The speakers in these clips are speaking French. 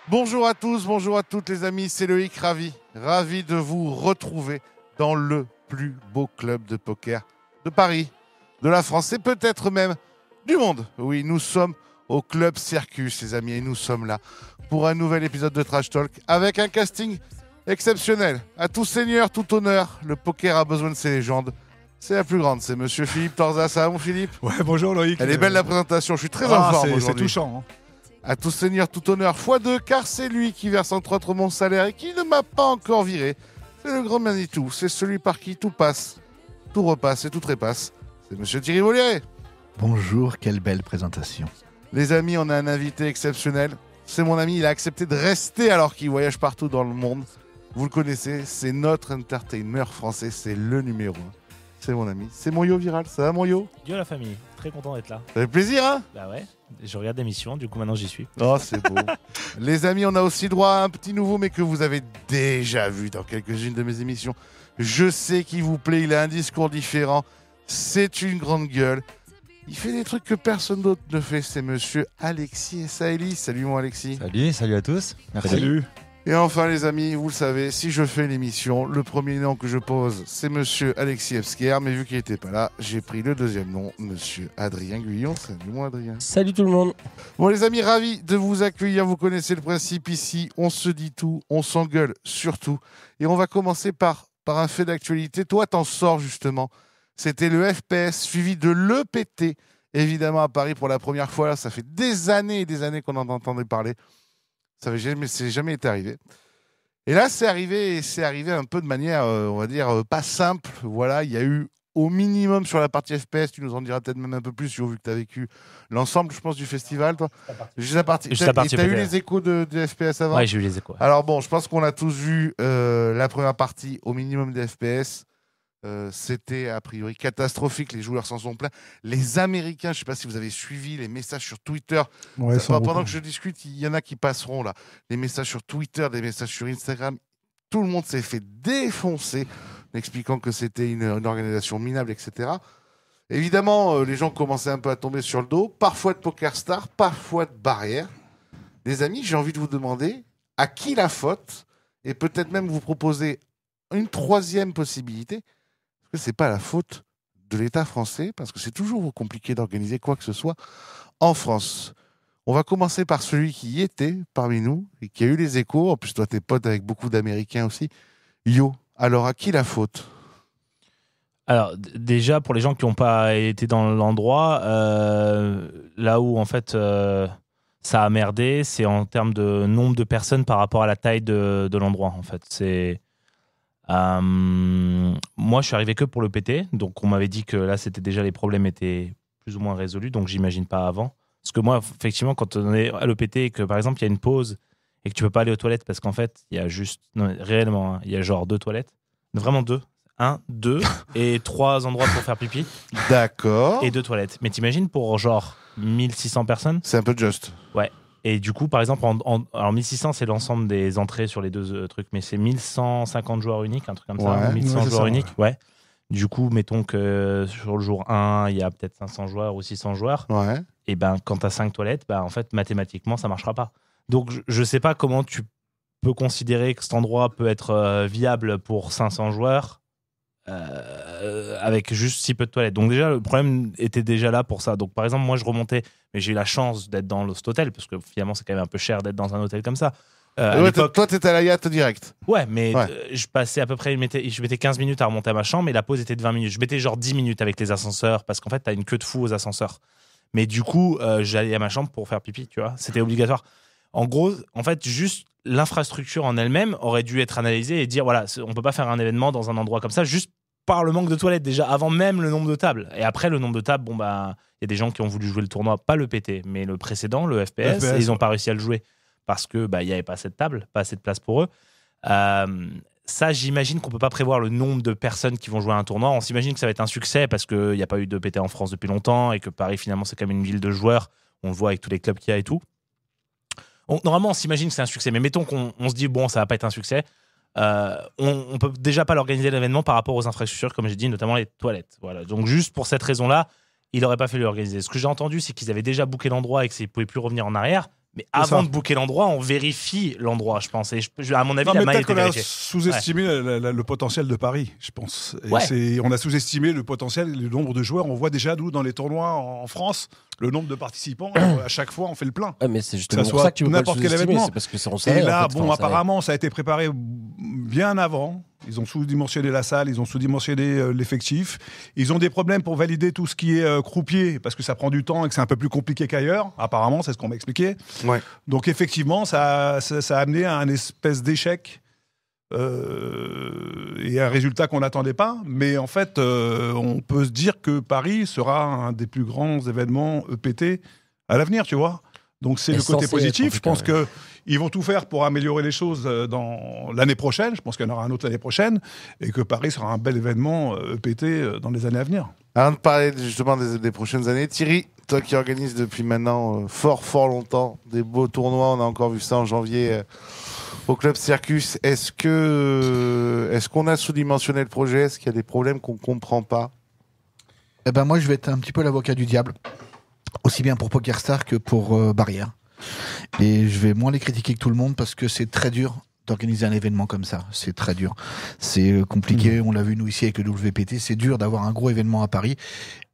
Bonjour à tous, bonjour à toutes les amis, c'est Loïc, ravi de vous retrouver dans le plus beau club de poker de Paris, de la France et peut-être même du monde. Oui, nous sommes au Club Circus, les amis, et nous sommes là pour un nouvel épisode de Trash Talk avec un casting exceptionnel. À tout seigneur, tout honneur, le poker a besoin de ses légendes. C'est la plus grande, c'est monsieur Philippe Torza. Ça va mon Philippe? Ouais, bonjour Loïc. Elle est belle la présentation, je suis très en forme aujourd'hui. C'est touchant. Hein. À tout seigneur, tout honneur, x2, car c'est lui qui verse entre autres mon salaire et qui ne m'a pas encore viré. C'est le grand Manitou, c'est celui par qui tout passe, tout repasse et tout trépasse. C'est monsieur Thierry Volière. Bonjour, quelle belle présentation. Les amis, on a un invité exceptionnel. C'est mon ami, il a accepté de rester alors qu'il voyage partout dans le monde. Vous le connaissez, c'est notre entertainer français, c'est le numéro 1. C'est mon ami, c'est mon yo viral. Ça va mon yo? Yo la famille, très content d'être là. Ça fait plaisir, hein? Bah ouais, je regarde l'émission, du coup maintenant j'y suis. Oh, c'est beau. Les amis, on a aussi droit à un petit nouveau, mais que vous avez déjà vu dans quelques-unes de mes émissions. Je sais qu'il vous plaît, il a un discours différent. C'est une grande gueule. Il fait des trucs que personne d'autre ne fait. C'est monsieur Alexis Essaeli. Salut mon Alexis. Salut à tous. Merci. Salut. Et enfin les amis, vous le savez, si je fais l'émission, le premier nom que je pose, c'est monsieur Alexis Ebsker. Mais vu qu'il n'était pas là, j'ai pris le deuxième nom, monsieur Adrien Guyon. Salut mon Adrien. Salut tout le monde. Bon les amis, ravi de vous accueillir. Vous connaissez le principe ici, on se dit tout, on s'engueule surtout. Et on va commencer par un fait d'actualité. Toi, t'en sors justement. C'était le FPS suivi de l'EPT, évidemment à Paris pour la première fois. Là, ça fait des années et des années qu'on en entendait parler. C'est jamais été arrivé. Et là, c'est arrivé un peu de manière, on va dire, pas simple. Voilà, il y a eu au minimum sur la partie FPS, tu nous en diras peut-être même un peu plus, vu que tu as vécu l'ensemble, je pense, du festival, toi. Juste la partie. Tu as eu les échos de FPS avant? Ouais, j'ai eu les échos. Ouais. Alors bon, je pense qu'on a tous vu la première partie au minimum des FPS. C'était a priori catastrophique, les joueurs s'en sont plaints. Les Américains, je ne sais pas si vous avez suivi les messages sur Twitter. Ouais, pendant que je discute, il y en a qui passeront là. Les messages sur Twitter, des messages sur Instagram. Tout le monde s'est fait défoncer, en expliquant que c'était une organisation minable, etc. Évidemment, les gens commençaient un peu à tomber sur le dos, parfois de PokerStars, parfois de barrières. Les amis, j'ai envie de vous demander à qui la faute, et peut-être même vous proposer une troisième possibilité. Est-ce que ce n'est pas la faute de l'État français? Parce que c'est toujours compliqué d'organiser quoi que ce soit en France. On va commencer par celui qui y était parmi nous et qui a eu les échos. En plus, toi, t'es pote avec beaucoup d'Américains aussi. Yo, alors à qui la faute? Alors déjà, pour les gens qui n'ont pas été dans l'endroit, là où en fait ça a merdé, c'est en termes de nombre de personnes par rapport à la taille de l'endroit. En fait, c'est... moi, je suis arrivé que pour le PT, donc on m'avait dit que là, c'était déjà les problèmes étaient plus ou moins résolus, donc j'imagine pas avant. Parce que moi, effectivement, quand on est à l'EPT et que par exemple il y a une pause et que tu peux pas aller aux toilettes parce qu'en fait, il y a juste, non, réellement, hein, il y a genre 2 toilettes, vraiment 2, 1, 2 et 3 endroits pour faire pipi. D'accord. Et 2 toilettes. Mais t'imagines pour genre 1600 personnes? C'est un peu juste. Ouais. Et du coup, par exemple, alors 1600, c'est l'ensemble des entrées sur les 2 trucs, mais c'est 1150 joueurs uniques, un truc comme ça, 1100 joueurs uniques, ouais. Du coup, mettons que sur le jour 1, il y a peut-être 500 joueurs ou 600 joueurs. Ouais. Et ben, quand tu as 5 toilettes, ben, en fait, mathématiquement, ça ne marchera pas. Donc, je ne sais pas comment tu peux considérer que cet endroit peut être viable pour 500 joueurs avec juste si peu de toilettes. Donc déjà, le problème était déjà là pour ça. Donc par exemple, moi je remontais, mais j'ai eu la chance d'être dans cet hôtel, parce que finalement c'est quand même un peu cher d'être dans un hôtel comme ça. Toi, t'étais à la yacht direct. Ouais, mais je passais à peu près, je mettais 15 minutes à remonter à ma chambre, et la pause était de 20 minutes. Je mettais genre 10 minutes avec les ascenseurs, parce qu'en fait, t'as une queue de fou aux ascenseurs. Mais du coup, j'allais à ma chambre pour faire pipi, tu vois. C'était obligatoire. En gros, en fait, juste l'infrastructure en elle-même aurait dû être analysée et dire, voilà, on peut pas faire un événement dans un endroit comme ça, juste par le manque de toilettes, déjà, avant même le nombre de tables. Et après, le nombre de tables, bon, bah, il y a des gens qui ont voulu jouer le tournoi, pas le PT, mais le précédent, le FPS, et ils n'ont pas réussi à le jouer parce que bah, y avait pas assez de tables, pas assez de place pour eux. Ça, j'imagine qu'on peut pas prévoir le nombre de personnes qui vont jouer à un tournoi. On s'imagine que ça va être un succès parce qu'il n'y a pas eu de PT en France depuis longtemps et que Paris, finalement, c'est quand même une ville de joueurs. On le voit avec tous les clubs qu'il y a et tout. Normalement, on s'imagine que c'est un succès, mais mettons qu'on se dit, bon, ça va pas être un succès. On peut déjà pas l'organiser l'événement par rapport aux infrastructures, comme j'ai dit, notamment les toilettes. Voilà. Donc juste pour cette raison-là, il aurait pas fallu l'organiser. Ce que j'ai entendu, c'est qu'ils avaient déjà booké l'endroit et qu'ils ne pouvaient plus revenir en arrière. Mais avant de booker l'endroit, on vérifie l'endroit, je pense. Et à mon avis, Non, la mais maille peut-être était qu'on a vérifiée. sous-estimé le potentiel de Paris, je pense. Et Ouais. on a sous-estimé le potentiel, le nombre de joueurs. On voit déjà, nous, dans les tournois en France, le nombre de participants. À chaque fois, on fait le plein. Ouais, mais c'est justement Ça pour soit ça que tu veux pas le n'importe quel sous-estimer, événement. c'est parce que on Et savait, là, en fait, bon, on savait. apparemment, ça a été préparé bien avant. Ils ont sous-dimensionné la salle, ils ont sous-dimensionné l'effectif. Ils ont des problèmes pour valider tout ce qui est croupier, parce que ça prend du temps et que c'est un peu plus compliqué qu'ailleurs. Apparemment, c'est ce qu'on m'a expliqué. Ouais. Donc, effectivement, ça a amené à un espèce d'échec et un résultat qu'on n'attendait pas. Mais en fait, on peut se dire que Paris sera un des plus grands événements EPT à l'avenir, tu vois. Donc c'est Et le côté censé positif. être, Je pense en tout cas, qu'ils vont tout faire pour améliorer les choses dans l'année prochaine. Je pense qu'il y en aura un autre l'année prochaine et que Paris sera un bel événement EPT dans les années à venir. Avant de parler justement des prochaines années, Thierry, toi qui organises depuis maintenant fort longtemps des beaux tournois, on a encore vu ça en janvier au Club Circus. Est-ce qu'on a sous-dimensionné le projet? Est-ce qu'il y a des problèmes qu'on ne comprend pas? Eh ben moi, je vais être un petit peu l'avocat du diable, aussi bien pour PokerStar que pour Barrière. Et je vais moins les critiquer que tout le monde parce que c'est très dur d'organiser un événement comme ça. C'est très dur. C'est compliqué. On l'a vu, nous, ici, avec le WPT. C'est dur d'avoir un gros événement à Paris.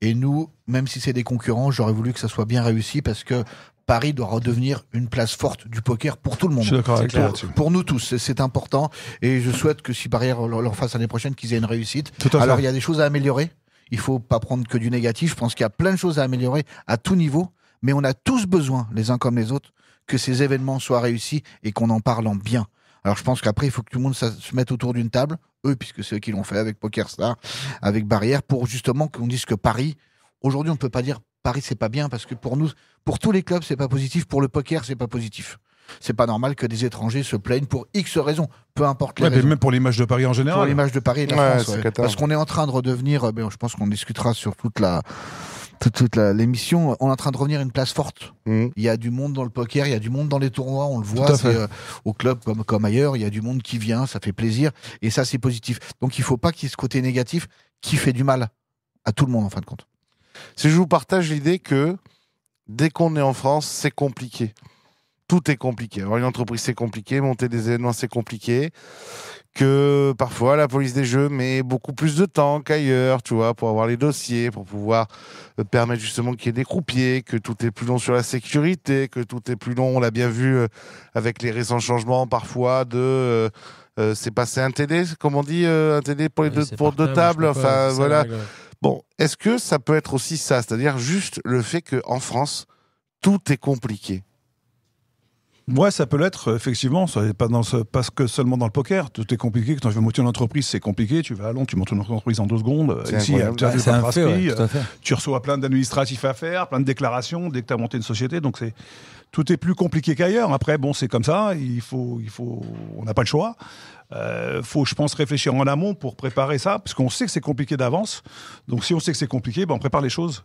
Et nous, même si c'est des concurrents, j'aurais voulu que ça soit bien réussi parce que Paris doit redevenir une place forte du poker pour tout le monde. Je suis d'accord avec toi là-dessus. Pour nous tous, c'est important. Et je souhaite que si Barrière leur fasse l'année prochaine, qu'ils aient une réussite. Tout à fait. Alors, il y a des choses à améliorer. Il faut pas prendre que du négatif. Je pense qu'il y a plein de choses à améliorer à tout niveau. Mais on a tous besoin, les uns comme les autres, que ces événements soient réussis et qu'on en parle en bien. Alors je pense qu'après, il faut que tout le monde se mette autour d'une table, eux, puisque c'est eux qui l'ont fait avec PokerStar, avec Barrière, pour justement qu'on dise que Paris, aujourd'hui, on ne peut pas dire Paris, c'est pas bien, parce que pour nous, pour tous les clubs, c'est pas positif, pour le poker, c'est pas positif. C'est pas normal que des étrangers se plaignent pour X raisons, peu importe les Ouais, mais raisons. même pour l'image de Paris en général. Pour l'image de Paris et de la Ouais, France, c'est ouais. cata. Parce qu'on est en train de redevenir, je pense qu'on discutera sur toute l'émission, on est en train de revenir une place forte. Mmh. Il y a du monde dans le poker, il y a du monde dans les tournois, on le Tout voit, à fait. c'est, au club comme ailleurs, il y a du monde qui vient, ça fait plaisir, et ça c'est positif. Donc il faut pas qu'il y ait ce côté négatif qui fait du mal à tout le monde en fin de compte. Si je vous partage l'idée que dès qu'on est en France, c'est compliqué. Tout est compliqué. Avoir une entreprise, c'est compliqué. Monter des événements, c'est compliqué. Que parfois, la police des jeux met beaucoup plus de temps qu'ailleurs, tu vois, pour avoir les dossiers, pour pouvoir permettre justement qu'il y ait des croupiers, que tout est plus long sur la sécurité, que tout est plus long. On l'a bien vu avec les récents changements parfois de... c'est passé un TD, comme on dit, un TD pour, pour deux tables. Enfin, voilà. Bon, est-ce que ça peut être aussi ça? C'est-à-dire juste le fait qu'en France, tout est compliqué. Ouais, ça peut l'être, effectivement. Ça n'est pas que seulement dans le poker. Tout est compliqué. Quand tu veux monter une entreprise, c'est compliqué. Tu vas à Londres, tu montes une entreprise en 2 secondes. C'est Ici, incroyable. tu as C'est un fait, ouais, tout à fait. tu reçois plein d'administratifs à faire, plein de déclarations dès que tu as monté une société. Donc, tout est plus compliqué qu'ailleurs. Après, bon, c'est comme ça. On n'a pas le choix. Faut, je pense, réfléchir en amont pour préparer ça, parce qu'on sait que c'est compliqué d'avance. Donc, si on sait que c'est compliqué, ben, on prépare les choses.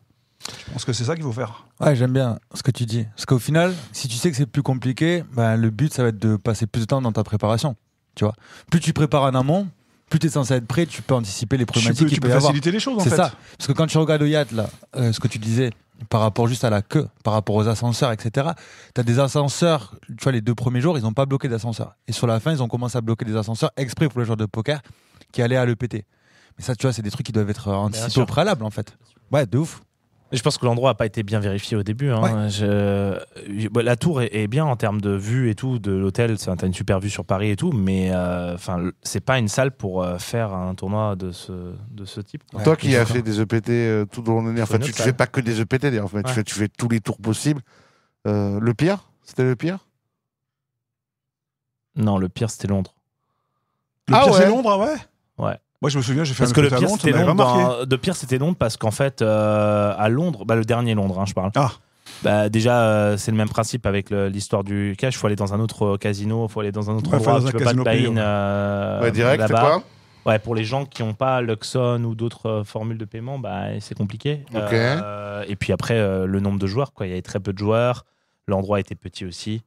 Je pense que c'est ça qu'il faut faire. Ouais, j'aime bien ce que tu dis. Parce qu'au final, si tu sais que c'est plus compliqué, ben, le but, ça va être de passer plus de temps dans ta préparation. Tu vois, plus tu prépares en amont, plus tu es censé être prêt, tu peux anticiper les problématiques Tu qu'il peut peux y avoir. faciliter les choses, en C'est fait. ça. Parce que quand tu regardes au yacht, là, ce que tu disais, par rapport juste à la queue, par rapport aux ascenseurs, etc., tu as des ascenseurs, tu vois, les 2 premiers jours, ils n'ont pas bloqué d'ascenseur. Et sur la fin, ils ont commencé à bloquer des ascenseurs exprès pour les joueurs de poker qui allaient à l'EPT. Mais ça, tu vois, c'est des trucs qui doivent être anticipés sûr. au préalable, en fait. Ouais, de ouf. Je pense que l'endroit n'a pas été bien vérifié au début. Hein. La tour est bien en termes de vue et tout, de l'hôtel. T'as une super vue sur Paris et tout, mais c'est pas une salle pour faire un tournoi de ce type. Quoi. Ouais, Toi qui je as suis fait des EPT tout au long de l'année, enfin, tu ne fais pas que des EPT d'ailleurs, enfin, Ouais. tu fais tous les tours possibles. Le pire? C'était le pire? Non, le pire, c'était Londres. Le Ah pire, ouais. c'est Londres, ah ouais. Ouais. Moi, je me souviens, j'ai fait Parce un que le EPT à pire, Londres, c'était ça m'avait Londres. pas marqué. Le pire, c'était Londres parce qu'en fait, à Londres, le dernier Londres, je parle. Ah. Déjà, c'est le même principe avec l'histoire du cash. Il faut aller dans un autre casino, il faut aller dans un autre Ouais, faut aller endroit. dans Tu un peux pas casino te payé, buy-in Ouais, direct, c'est là-bas. quoi? Ouais, pour les gens qui n'ont pas Luxon ou d'autres formules de paiement, c'est compliqué. Ok. Et puis après, le nombre de joueurs, quoi. Il y avait très peu de joueurs. L'endroit était petit aussi.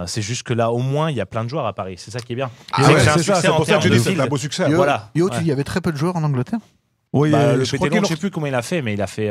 C'est juste que là, au moins, il y a plein de joueurs à Paris. C'est ça qui est bien. Ah C'est ouais, que c'est un c'est ça, succès c'est en pour ça que je termes dis de que c'est un ville. beau succès. Yo, Voilà. Yo, Ouais. il y avait très peu de joueurs en Angleterre. Oui, Le je crois PT Londres, je qu'il sais plus comment il a fait, mais il a fait.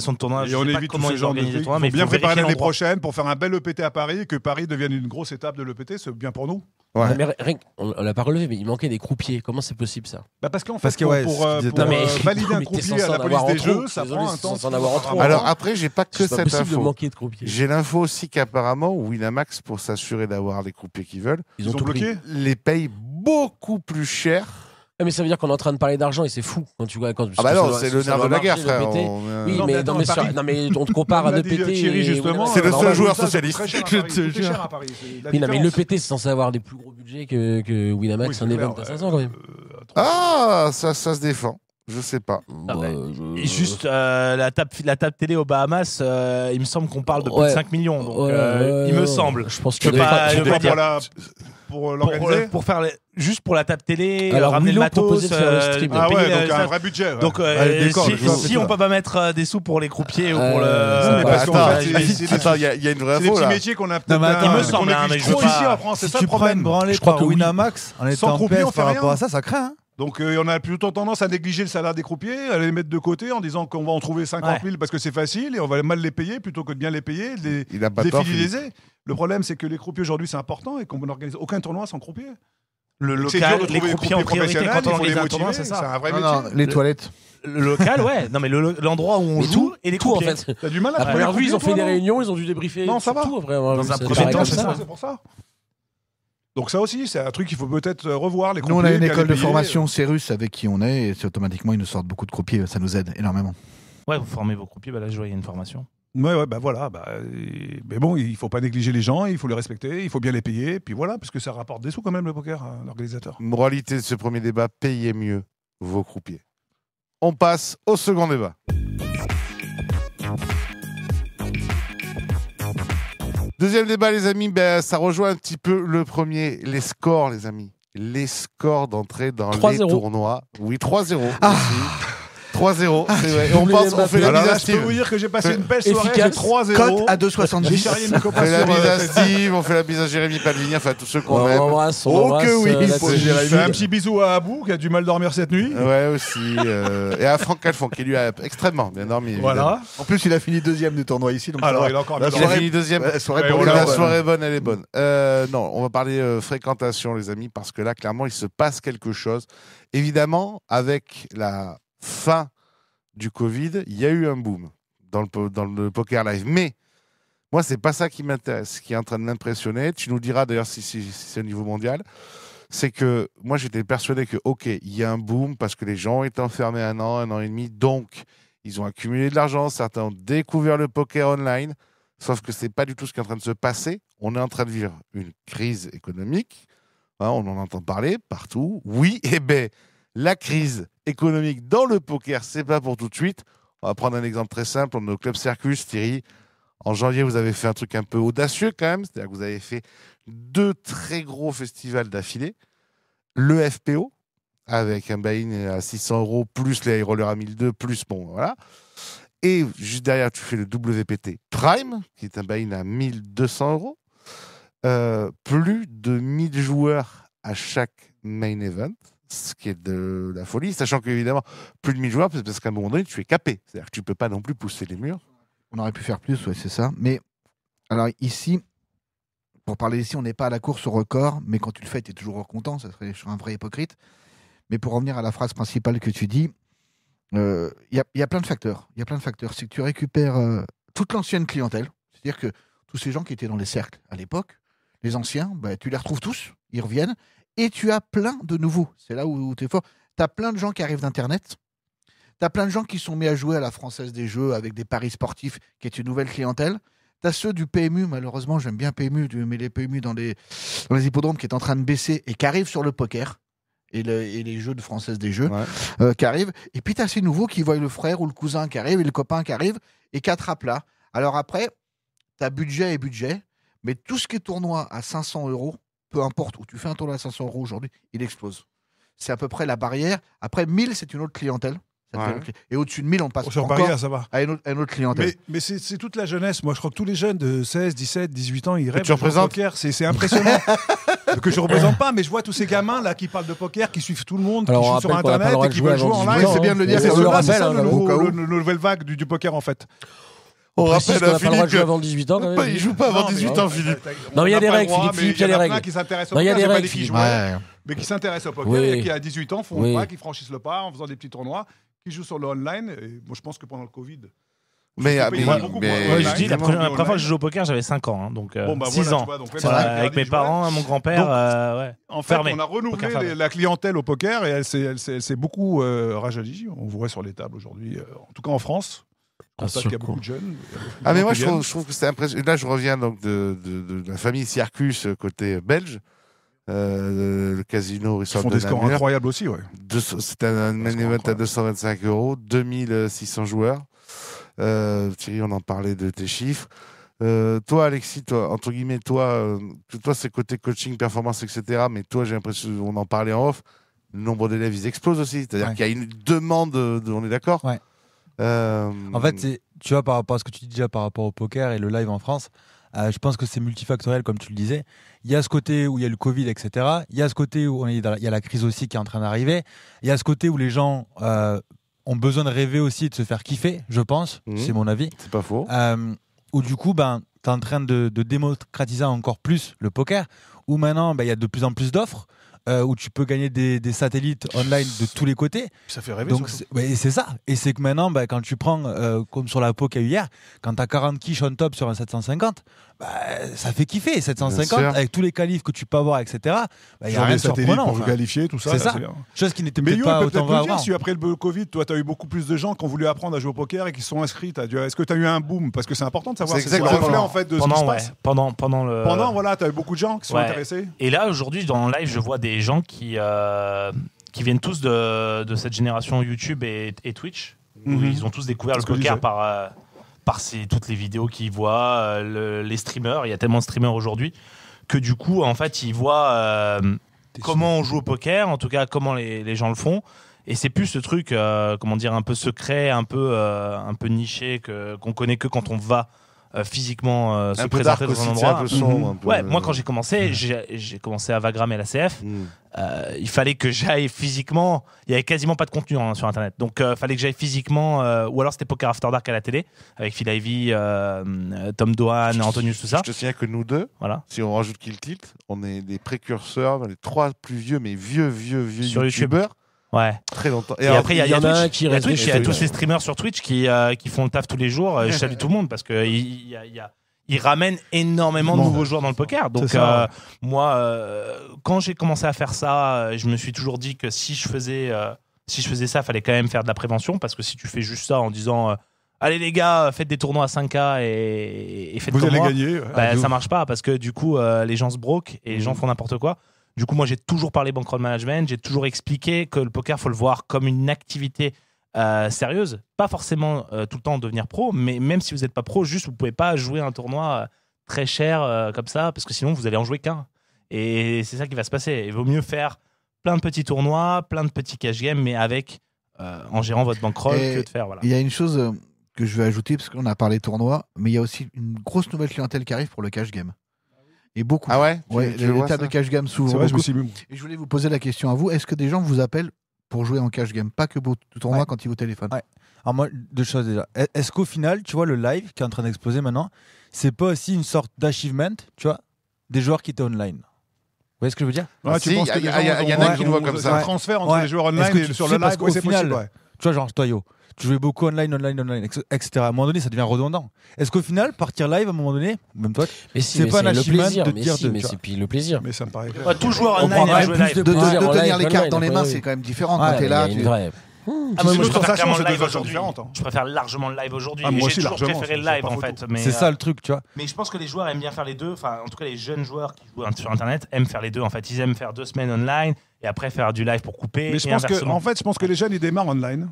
l'organisation de tournois. Et Je on sais pas évite tous comment ces ils genres de organisent les trucs. tournois, Il mais faut bien faut préparer vérifier l'année l'endroit. prochaine pour faire un bel EPT à Paris et que Paris devienne une grosse étape de l'EPT. C'est bien pour nous. Ouais. Mais on l'a pas relevé, mais il manquait des croupiers. Comment c'est possible ça? Bah parce qu'en fait, Parce que, ouais, pour, ce qu'il disait pour, tout à l'heure. valider un Mais t'es croupier censé à la en avoir police des en trop. jeux, ça Désolé, prend un c'est temps. censé en avoir en trop. Alors après, j'ai pas que C'est pas cette possible de info. manquer de croupiers. J'ai l'info aussi qu'apparemment, Winamax, pour s'assurer d'avoir les croupiers qu'ils veulent, Ils ont bloqué. les paye beaucoup plus cher. Ah, mais ça veut dire qu'on est en train de parler d'argent et c'est fou quand tu vois. Ah bah non, c'est le nerf de la guerre, frère. Oui, Non, mais, mais attends, non, mais, Paris- non, mais on te compare à Comme l'a dit l'EPT. Thierry, et justement, Winamax. C'est le seul normalement, joueur ça, c'est socialiste. très cher à Je Paris, te c'est très jure. cher à Paris, c'est la Oui, non, mais différence. l'EPT c'est censé avoir des plus gros budgets que Winamax, Oui, c'est un clair, event à 500 quand même. Ah, ça se défend. Je sais pas. Ah Bah, bah, je- Et juste la table télé aux Bahamas, il me semble qu'on parle de plus Ouais. de 5 millions. Donc, Ouais, il me ouais, semble. Je pense Je que peux pas- Tu je dois veux dire- pour l'organiser. Pour faire juste pour la table télé, Alors, ramener le Willow matos, proposait de faire le stream. Ah payer ouais, le donc un stade. vrai budget. ouais. Donc, le décor, si, le joueur, si c'est on tout, peut pas mettre des sous pour les croupiers ou pour Non, le. mais parce qu'en Attends, fait, c'est- attends, il y a une vraie C'est des info petits là. métiers qu'on a Non, peut-être mais attends, un- il me qu'on semble, hein, néglige mais je trop veux pas- ici en France, c'est Si ça tu le prends une problème. branlée Je crois par que oui. Winamax en Sans étant en croupier, PS on fait par rien. rapport à ça, ça craint. Hein. Donc on a plutôt tendance à négliger le salaire des croupiers, à les mettre de côté en disant qu'on va en trouver 50 000 parce que c'est facile et on va mal les payer plutôt que de bien les payer, de les Il a pas tort. Philippe. défidéliser. Le problème, c'est que les croupiers aujourd'hui, c'est important et qu'on n'organise aucun tournoi sans croupier. Le C'est local, dur de les trouver des croupiers en priorité professionnels, quand on il faut organise les un tournoi, motiver, c'est c'est ça. un vrai Non, non, métier. les toilettes. Le local, ouais. Non, mais l'endroit où on Mais joue et les tout en croupiers. fait. T'as du mal à À trouver première les vue, ils ont croupiers, fait des toi, non réunions, ils ont dû débriefer. Non, ça sur va. tout, après, Dans un c'est premier pareil temps, comme c'est ça. C'est pour ça. Donc ça aussi, c'est un truc qu'il faut peut-être revoir. Les Nous, on a croupiers, une bien école les de payer. formation Cérus avec qui on est, et c'est automatiquement, ils nous sortent beaucoup de croupiers. Ça nous aide énormément. Ouais, vous formez vos croupiers. Bah là, je vois, il y a une formation. Ouais, bah voilà. Mais bon, il faut pas négliger les gens, il faut les respecter, il faut bien les payer, puis voilà, parce que ça rapporte des sous quand même le poker, l'organisateur. Moralité de ce premier débat, payez mieux vos croupiers. On passe au second débat. Deuxième débat, les amis, ça rejoint un petit peu le premier. Les scores, les amis. Les scores d'entrée dans les 3-0. tournois. Oui, 3-0. aussi. 3-0, c'est vrai. Et on doublé pense, on fait la Alors bise là, à je peux Steve. vous dire que j'ai passé une belle soirée, Efficace. j'ai 3-0. Cote à J'ai 2,70. charrié mes On copains fait la sur bise à Facebook. Steve, on fait la bise à Jérémy Palvini, enfin tous ceux qu'on On aime. embrasse, on Oh embrasse, que oui, la faut team. Jérémy. Je fais un petit bisou à Abou qui a du mal dormir cette nuit. Ouais, aussi. Et à Franck Calfon, qui lui a extrêmement bien dormi. évidemment. Voilà. En plus, il a fini deuxième du tournoi ici. Donc Alors, ça il va. a encore La bien Il a dormi. fini deuxième. Ouais, soirée Ouais, pour on les l'a- La gars, soirée est bonne, elle est bonne. Non, on va parler fréquentation, les amis, parce que là, clairement, il se passe quelque chose. Évidemment, avec la fin du Covid, il y a eu un boom dans le poker live. Mais moi, c'est pas ça qui m'intéresse. Ce qui est en train de m'impressionner, tu nous diras d'ailleurs si c'est au niveau mondial, c'est que moi, j'étais persuadé que, OK, il y a un boom parce que les gens ont été enfermés un an et demi, donc ils ont accumulé de l'argent, certains ont découvert le poker online. Sauf que ce n'est pas du tout ce qui est en train de se passer. On est en train de vivre une crise économique. Hein, on en entend parler partout. Oui, eh bien, la crise économique dans le poker, c'est pas pour tout de suite. On va prendre un exemple très simple. On est au Club Circus, Thierry. En janvier, vous avez fait un truc un peu audacieux quand même. C'est-à-dire que vous avez fait 2 très gros festivals d'affilée. Le FPO, avec un buy-in à 600 € plus les high rollers à 1002, plus bon, voilà. Et juste derrière, tu fais le WPT Prime, qui est un buy-in à 1200 €. Plus de 1000 joueurs à chaque main event, ce qui est de la folie. Sachant qu'évidemment, plus de 1000 joueurs, parce qu'à un moment donné, tu es capé. C'est-à-dire que tu ne peux pas non plus pousser les murs. On aurait pu faire plus, ouais, c'est ça. Mais alors ici, pour parler ici, on n'est pas à la course au record, mais quand tu le fais, tu es toujours content. Ça serait un vrai hypocrite. Mais pour revenir à la phrase principale que tu dis, il y a plein de facteurs. Il y a plein de facteurs. C'est que tu récupères toute l'ancienne clientèle. C'est-à-dire que tous ces gens qui étaient dans les cercles à l'époque, les anciens, bah, tu les retrouves tous, ils reviennent. Et tu as plein de nouveaux. C'est là où tu es fort. Tu as plein de gens qui arrivent d'Internet. Tu as plein de gens qui sont mis à jouer à la Française des Jeux avec des paris sportifs, qui est une nouvelle clientèle. Tu as ceux du PMU, malheureusement, j'aime bien PMU, mais les PMU dans les hippodromes qui est en train de baisser et qui arrivent sur le poker et les jeux de Française des Jeux qui arrivent. Et puis tu as ces nouveaux qui voient le frère ou le cousin qui arrive et le copain qui arrive et qui attrape là. Alors après, tu as budget et budget, mais tout ce qui est tournoi à 500 €, peu importe où tu fais un tournoi à 500 € aujourd'hui, il explose. C'est à peu près la barrière. Après, 1000, c'est une autre clientèle. Et au-dessus de 1000, on passe Sur encore barrière, ça va. à une autre clientèle. Mais c'est toute la jeunesse. Moi, je crois que tous les jeunes de 16, 17, 18 ans, ils rêvent tu de jouer au représentes poker. C'est impressionnant. Que je ne représente pas, mais je vois tous ces gamins là qui parlent de poker, qui suivent tout le monde, Alors, qui on jouent sur rappelle qu'on a pas le Internet droit et de qui jouer veulent jouer avant en 18 live. ans, c'est bien de le dire, hein. c'est On le le rappel, rappelle, hein, hein, au cas où. La nouvelle vague du poker en fait. On précise rappelle qu'on à n'a pas le droit de Philippe jouer que- avant 18 ans quand même. Il joue pas avant 18 ans, Philippe. Non, il y a On des n'a pas règles, le droit, Philippe, mais il y a des en règles. plein qui s'intéressent au Non, il y a poker, des j'ai pas règles, dit qui Philippe. jouaient, Ouais. mais qui s'intéressent au poker Oui. et qui à 18 ans font Oui. le pas, qui franchissent le pas en faisant des petits tournois, qui jouent sur le online. Et moi, je pense que pendant le Covid, Mais, je paye beaucoup pour Moi, online, je dis, la vraiment, première online. fois que je joue au poker, j'avais 5 ans, hein, donc Bon, bah, 6 voilà, ans. tu vois, donc, C'est vrai, avec mes parents, mon grand-père. Donc, ouais. En fait, Fermé. on a Poker renouvelé fermé. la clientèle au poker et elle s'est beaucoup rajeunie. On voit sur les tables aujourd'hui, en tout cas en France. On constate qu'il y a beaucoup de jeunes. Ah, mais moi, qui je viennent. trouve que c'est impressionnant. Là, je reviens donc de la famille Circus, côté belge. Le casino Ils Resort font de des scores Namur. incroyables aussi, ouais. C'était un main event à 225 €, 2600 joueurs. Thierry, on en parlait de tes chiffres. Toi, Alexis, toi, entre guillemets, toi, c'est côté coaching, performance, etc. Mais toi, j'ai l'impression, on en parlait en off, le nombre d'élèves, ils explosent aussi. C'est-à-dire Ouais. qu'il y a une demande, on est d'accord. Ouais. En fait, tu vois, par rapport à ce que tu dis déjà par rapport au poker et le live en France, je pense que c'est multifactoriel, comme tu le disais. Il y a ce côté où il y a le Covid, etc. Il y a ce côté où il y a la crise aussi qui est en train d'arriver. Il y a ce côté où les gens ont besoin de rêver aussi, de se faire kiffer, je pense. Mhm. C'est mon avis. c'est pas faux. Où du coup, tu es en train de démocratiser encore plus le poker, où maintenant, il y a de plus en plus d'offres, où tu peux gagner des satellites online de tous les côtés. Ça fait rêver. Donc surtout. c'est ça. Et c'est que maintenant, quand tu prends, comme sur la poker hier, quand tu as 40 quiches on top sur un 750, ça fait kiffer. Bien 750, sûr. avec tous les qualifs que tu peux avoir, etc. Il n'y a Genre rien des de satellites surprenant. pour vous enfin. qualifier, tout ça. C'est là, ça. bien. Chose qui n'était Mais peut-être Yo, pas peut autant peut-être vrai nous dire avant. si après le Covid, toi, tu as eu beaucoup plus de gens qui ont voulu apprendre à jouer au poker et qui se sont inscrits. Est-ce que tu as eu un boom? Parce que c'est important de savoir. C'est C'est le exactement. reflet en fait de ce qui se Pendant, ouais. passe. Pendant le. Pendant, voilà, tu as eu beaucoup de gens qui sont Ouais. intéressés. Et là, aujourd'hui, dans le live, je vois des gens qui viennent tous de cette génération YouTube et Twitch. Où Mhm. ils ont tous découvert C'est le ce que je poker disais. par toutes les vidéos qu'ils voient, les streamers. Il y a tellement de streamers aujourd'hui que du coup, en fait, ils voient comment on joue au poker, en tout cas, comment les gens le font. Et c'est plus ce truc, comment dire, un peu secret, un peu niché, qu'on connaît que quand on va physiquement se Un peu dark présenter dans aussi, un c'est un endroit. peu sombre. un peu, Ouais, moi quand j'ai commencé, j'ai commencé à Vagram et la CF. Mm. Il fallait que j'aille physiquement. Il y avait quasiment pas de contenu sur internet, donc il fallait que j'aille physiquement. Ou alors c'était Poker After Dark à la télé avec Phil Ivey, Tom Dohan, Antonius, tout ça. Je te signale que nous deux, Voilà. si on rajoute Kill Tilt, on est des précurseurs, les 3 plus vieux, mais vieux Sur YouTube. youtubeurs. Ouais. Très longtemps. Et après, il y a il y en a un Twitch. qui Il y a reste Twitch, il y a dessus, tous ouais. ces streamers sur Twitch qui font le taf tous les jours. Je salue tout le monde parce que ils ramènent énormément de Bon, nouveaux joueurs dans le poker. Donc c'est ça, moi, quand j'ai commencé à faire ça, je me suis toujours dit que si je faisais ça, il fallait quand même faire de la prévention parce que si tu fais juste ça en disant allez les gars, faites des tournois à 5K et faites Vous comme allez moi, gagner. bah, ça marche pas parce que du coup les gens se broquent et les gens font n'importe quoi. Du coup, moi, j'ai toujours parlé bankroll management, j'ai toujours expliqué que le poker, faut le voir comme une activité sérieuse, pas forcément tout le temps devenir pro, mais même si vous n'êtes pas pro, juste vous pouvez pas jouer un tournoi très cher comme ça, parce que sinon vous allez en jouer qu'un. Et c'est ça qui va se passer. Il vaut mieux faire plein de petits tournois, plein de petits cash games, mais avec en gérant votre bankroll Et que de faire. Voilà. Il y a une chose que je vais ajouter, parce qu'on a parlé tournoi, mais il y a aussi une grosse nouvelle clientèle qui arrive pour le cash game. Et beaucoup. Ah ouais, Ouais, tu les vois tables ça de cash game C'est s'ouvrent vrai, je me beaucoup. suis mis. Et je voulais vous poser la question à vous. Est-ce que des gens vous appellent pour jouer en cash game? Pas que pour tout tournoi Ouais. quand ils vous téléphonent. Ouais. Alors moi, deux choses déjà. Est-ce qu'au final, tu vois, le live qui est en train d'exploser maintenant, c'est pas aussi une sorte d'achievement, tu vois, des joueurs qui étaient online? Vous voyez ce que je veux dire? Ouais, Si, tu penses que il y les a- gens il y en ont- a qui le voient ont- comme c'est ça. un transfert entre Ouais. les joueurs Est-ce online que et tu sur sais le parce live. qu'au Oui, c'est final, possible. Ouais. Tu vois, genre, toi, Yo, tu jouais beaucoup online, etc. À un moment donné, ça devient redondant. Est-ce qu'au final, partir live, à un moment donné, même toi, Mais si, c'est mais pas un le achievement plaisir. de Mais dire si, de- mais tu vois. c'est puis le plaisir. Mais ça me paraît clair. Ouais, tout joueur On online prend a même joué plus live. de De plaisir en tenir live les cartes qu'en dans les live, mains, ouais. c'est quand même différent Ouais, quand t'es mais là. il y a tu- une vraie. Ah, moi, C'est je une préfère sensation, clairement c'est le deux live versions aujourd'hui. différentes, hein. Je préfère largement le live aujourd'hui. Ah, moi Et aussi, j'ai toujours largement, préféré le c'est live pas en photo. fait. Mais, C'est ça le truc, tu vois. Mais je pense que les joueurs aiment bien faire les deux. Enfin, en tout cas, les jeunes joueurs qui jouent sur Internet aiment faire les deux. En fait, ils aiment faire 2 semaines online et après faire du live pour couper. Mais je et pense que, inversement. en fait, je pense que les jeunes, ils démarrent online.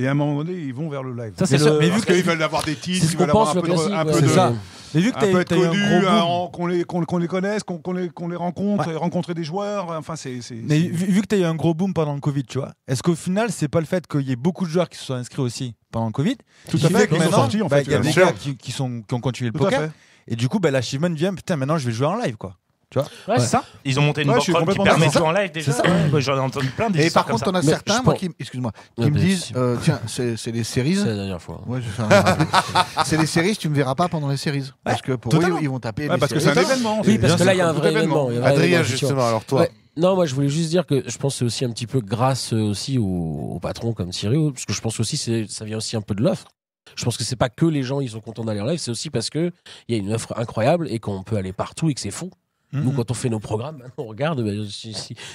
Et à un moment donné, ils vont vers le live. Ça, c'est Mais sûr. le- mais Parce qu'ils veulent avoir des titres, C'est ce ils qu'on veulent avoir pense, un le peu de, classique. un ouais. peu C'est de, ça. Mais vu que un peu être t'as eu un connu, gros boom, qu'on les connaisse, qu'on les rencontre, rencontrer des joueurs. Enfin, mais vu que tu as eu un gros boom pendant le Covid, tu vois, est-ce qu'au final, c'est pas le fait qu'il y ait beaucoup de joueurs qui se sont inscrits aussi pendant le Covid Tout qui à fait, fait que qui sont maintenant, sortis, en fait, il y a des bien gars sûr. qui ont continué le Tout à poker fait. et du coup, l'achievement vient, putain, maintenant je vais jouer en live, quoi. Tu vois. Ouais, c'est ça. Ils ont monté une Ouais, je box suis qui complètement permet de d'accord. jouer en live déjà. C'est ça. Ouais, j'en ai entendu plein des Et histoires par contre, comme on a Mais certains, je moi, pense- excuse-moi, Ouais, qui me mais disent si. tiens, c'est des séries. C'est la dernière fois. Ouais, je vais faire c'est des séries, tu me verras pas pendant les séries. Parce que pour eux, totalement. ils vont taper Ouais, les parce que séries. c'est un événement. Oui, parce Bien que là, sûr, il y a un tout vrai événement. il y a un vrai Adrien, événement, effectivement. justement, alors toi. Ouais. Non, moi je voulais juste dire que je pense que c'est aussi un petit peu grâce aussi aux patrons comme Thierry, parce que je pense aussi ça vient aussi un peu de l'offre. Je pense que c'est pas que les gens ils sont contents d'aller en live, c'est aussi parce que il y a une offre incroyable et qu'on peut aller partout et que c'est fou. Nous, quand on fait nos programmes, maintenant, on regarde,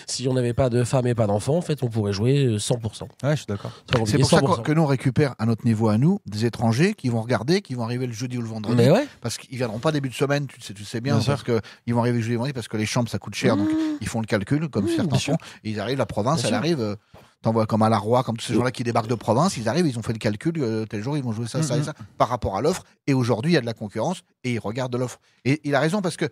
si on n'avait pas de femmes et pas d'enfants, en fait, on pourrait jouer 100%. Ouais, je suis d'accord. C'est pour ça que nous, on récupère à notre niveau à nous des étrangers qui vont regarder, qui vont arriver le jeudi ou le vendredi. Mais ouais. Parce qu'ils viendront pas début de semaine, tu sais bien, Bien parce qu'ils vont arriver le jeudi ou le vendredi parce que les chambres ça coûte cher, donc ils font le calcul comme certains bien sûr. font. Et ils arrivent, la province, Bien elle sûr. arrive. T'envoies comme à la Roi, comme tous ces gens-là qui débarquent de province, ils arrivent, ils ont fait le calcul, tel jour ils vont jouer ça, ça et ça, par rapport à l'offre. Et aujourd'hui, il y a de la concurrence et ils regardent l'offre. Et il a raison parce que